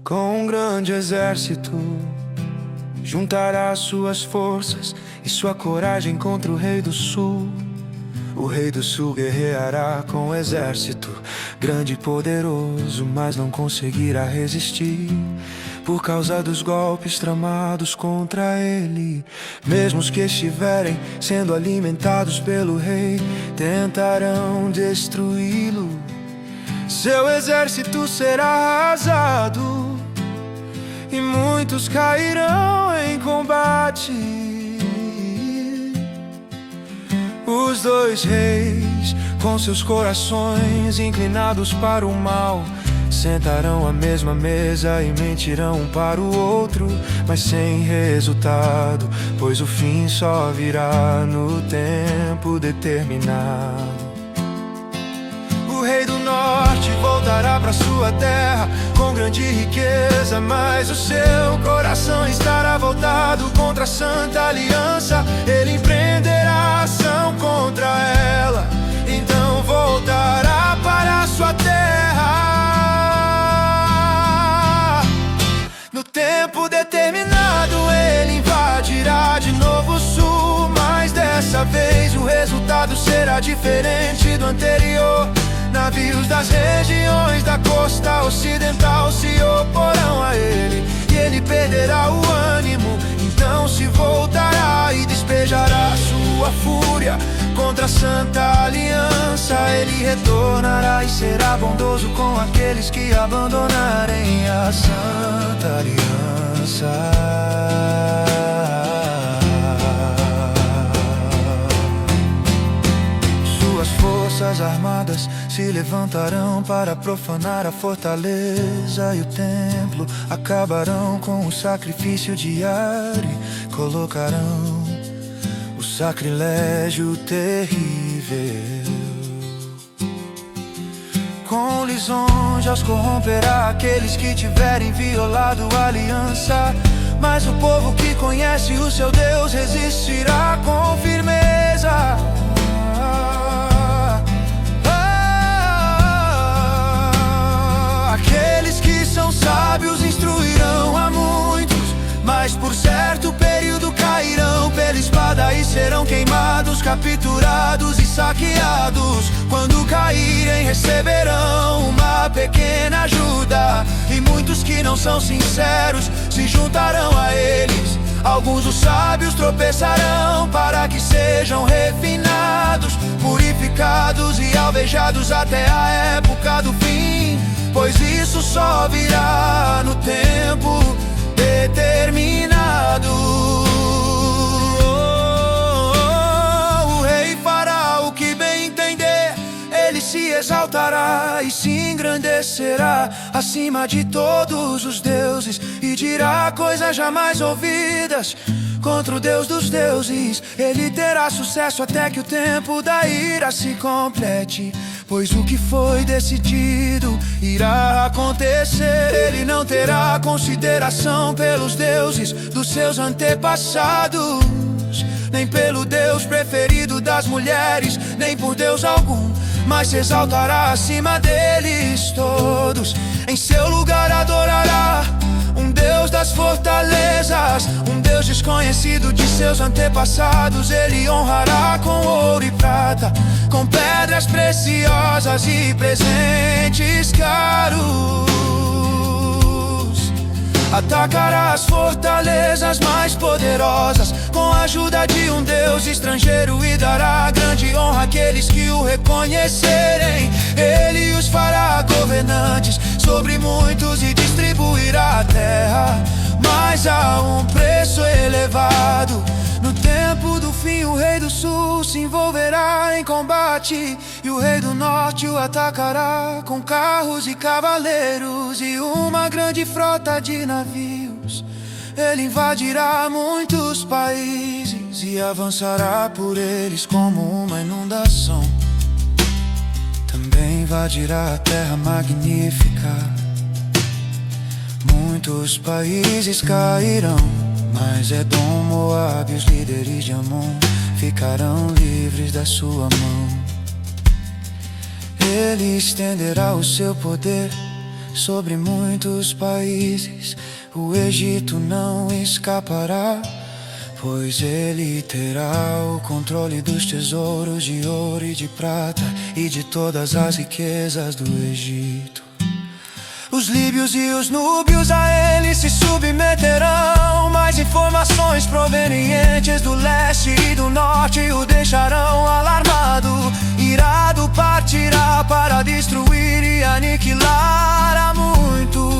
Com um grande exército juntará suas forças e sua coragem contra o Rei do Sul. O Rei do Sul guerreará com o exército grande e poderoso, mas não conseguirá resistir por causa dos golpes tramados contra ele. Mesmo os que estiverem sendo alimentados pelo rei tentarão destruí-lo. Seu exército será arrasado e muitos cairão em combate. Os dois reis, com seus corações inclinados para o mal, sentarão à mesma mesa e mentirão um para o outro, mas sem resultado, pois o fim só virá no tempo determinado. O Rei do Norte voltará para sua terra com grande riqueza, mas o seu coração estará voltado contra a Santa Aliança. Ele empreenderá ação contra ela, então voltará para sua terra. No tempo determinado ele invadirá de novo o sul, mas dessa vez o resultado será diferente do anterior. Na navios das regiões da costa ocidental se oporão a ele, e ele perderá o ânimo. Então se voltará e despejará sua fúria contra a Santa Aliança. Ele retornará e será bondoso com aqueles que abandonarem a Santa Aliança. Suas forças armadas se levantarão para profanar a fortaleza e o templo. Acabarão com o sacrifício diário e colocarão o sacrilégio terrível. Com lisonjas corromperá aqueles que tiverem violado a aliança. Mas o povo que conhece o seu Deus resistirá com firmeza. Aqueles que são sábios instruirão a muitos, mas por certo período cairão pela espada e serão queimados, capturados e saqueados. Quando caírem receberão uma pequena ajuda, e muitos que não são sinceros se juntarão a eles. Alguns dos sábios tropeçarão para que sejam refinados, purificados e alvejados até a época do fim, pois isso só virá no tempo determinado. O rei fará o que bem entender, ele se exaltará e se engrandecerá acima de todos os deuses, e dirá coisas jamais ouvidas contra o Deus dos deuses. Ele terá sucesso até que o tempo da ira se complete, pois o que foi decidido irá acontecer. Ele não terá consideração pelos deuses dos seus antepassados, nem pelo Deus preferido das mulheres, nem por Deus algum, mas se exaltará acima deles todos. Em seu lugar adorará um Deus das fortalezas, um Deus desconhecido de seus antepassados. Ele honrará com ouro e prata, com pedras preciosas e presentes caros. Atacará as fortalezas mais poderosas com a ajuda de um Deus estrangeiro, e dará grande honra àqueles que o reconhecerem. Ele os fará governantes sobre muitos e distribuirá a terra, mas a um preço elevado. No tempo do fim o rei do sul se envolverá em combate, e o rei do norte o atacará com carros e cavaleiros e uma grande frota de navios. Ele invadirá muitos países e avançará por eles como uma inundação. Também invadirá a terra magnífica. Muitos países cairão, mas Edom, Moabe e os líderes de Amon ficarão livres da sua mão. Ele estenderá o seu poder sobre muitos países. O Egito não escapará, pois ele terá o controle dos tesouros de ouro e de prata e de todas as riquezas do Egito. Os líbios e os núbios a ele se submeterão, mas informações provenientes do leste e do norte o deixarão alarmado. Irado partirá para destruir e aniquilar a muitos.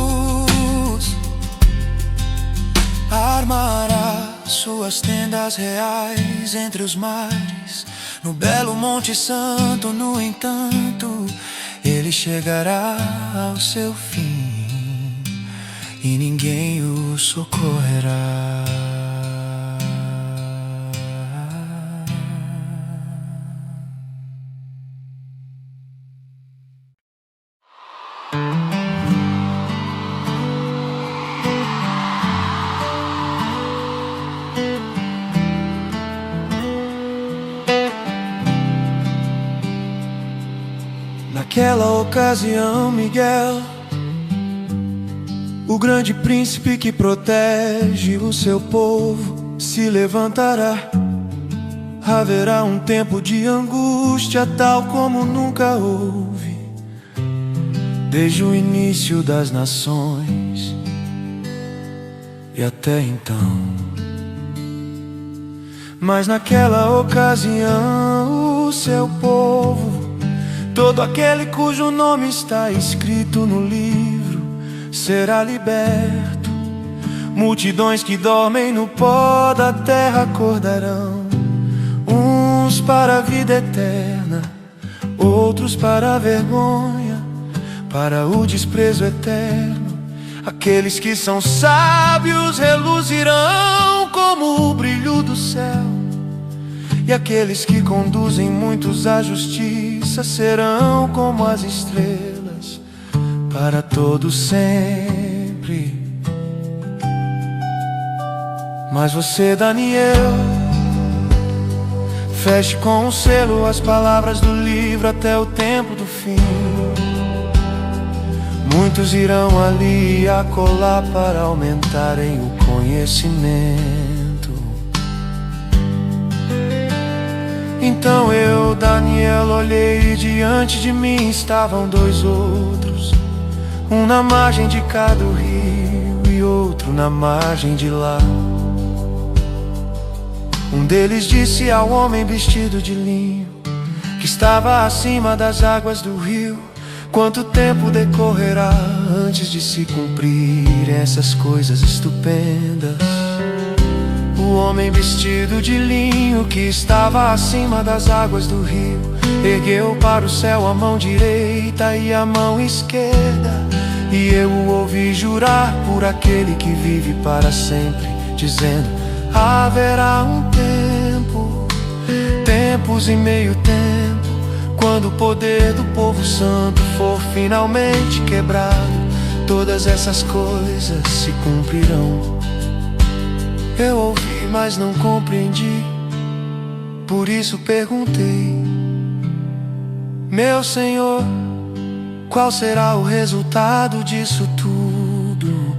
Armará suas tendas reais entre os mares. No belo Monte Santo, no entanto, ele chegará ao seu fim e ninguém o socorrerá. Naquela ocasião, Miguel, o grande príncipe que protege o seu povo, se levantará. Haverá um tempo de angústia tal como nunca houve. desde o início das nações e até então. Mas naquela ocasião o seu povo, todo aquele cujo nome está escrito no livro, será liberto. Multidões que dormem no pó da terra acordarão, uns para a vida eterna, outros para a vergonha, para o desprezo eterno. Aqueles que são sábios reluzirão como o brilho do céu, e aqueles que conduzem muitos à justiça serão como as estrelas para todo sempre. Mas você, Daniel, feche com um selo as palavras do livro até o tempo do fim. Muitos irão ali e acolá para aumentarem o conhecimento. Então eu, Daniel, olhei e diante de mim estavam dois outros, um na margem de cá do rio e outro na margem de lá. Um deles disse ao homem vestido de linho, que estava acima das águas do rio: quanto tempo decorrerá antes de se cumprir essas coisas estupendas? O homem vestido de linho, que estava acima das águas do rio, ergueu para o céu a mão direita e a mão esquerda, e eu o ouvi jurar por aquele que vive para sempre, dizendo: haverá um tempo, tempos e meio tempo, quando o poder do povo santo for finalmente quebrado, todas essas coisas se cumprirão. Eu ouvi, mas não compreendi, por isso perguntei: meu Senhor, qual será o resultado disso tudo?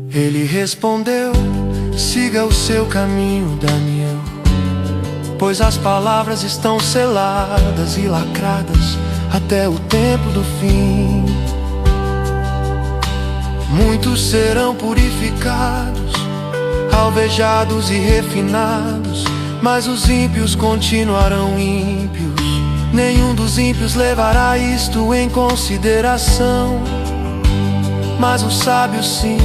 Ele respondeu: siga o seu caminho, Daniel, pois as palavras estão seladas e lacradas até o tempo do fim. Muitos serão purificados, alvejados e refinados, mas os ímpios continuarão ímpios. Nenhum dos ímpios levará isto em consideração, mas os sábios sim.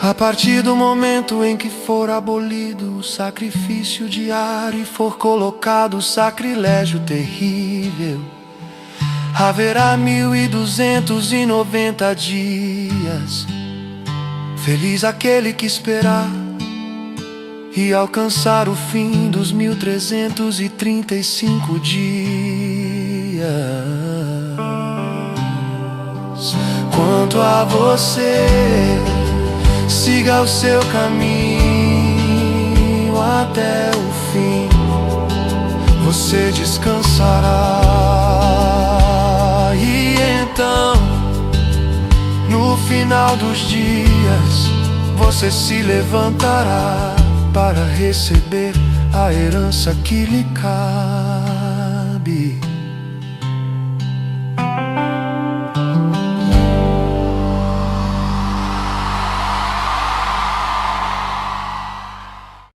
A partir do momento em que for abolido o sacrifício diário e for colocado o sacrilégio terrível, haverá 1290 dias. Feliz aquele que esperar e alcançar o fim dos 1335 dias. Quanto a você, siga o seu caminho até o fim, você descansará. E então, no final dos dias, você se levantará para receber a herança que lhe cabe.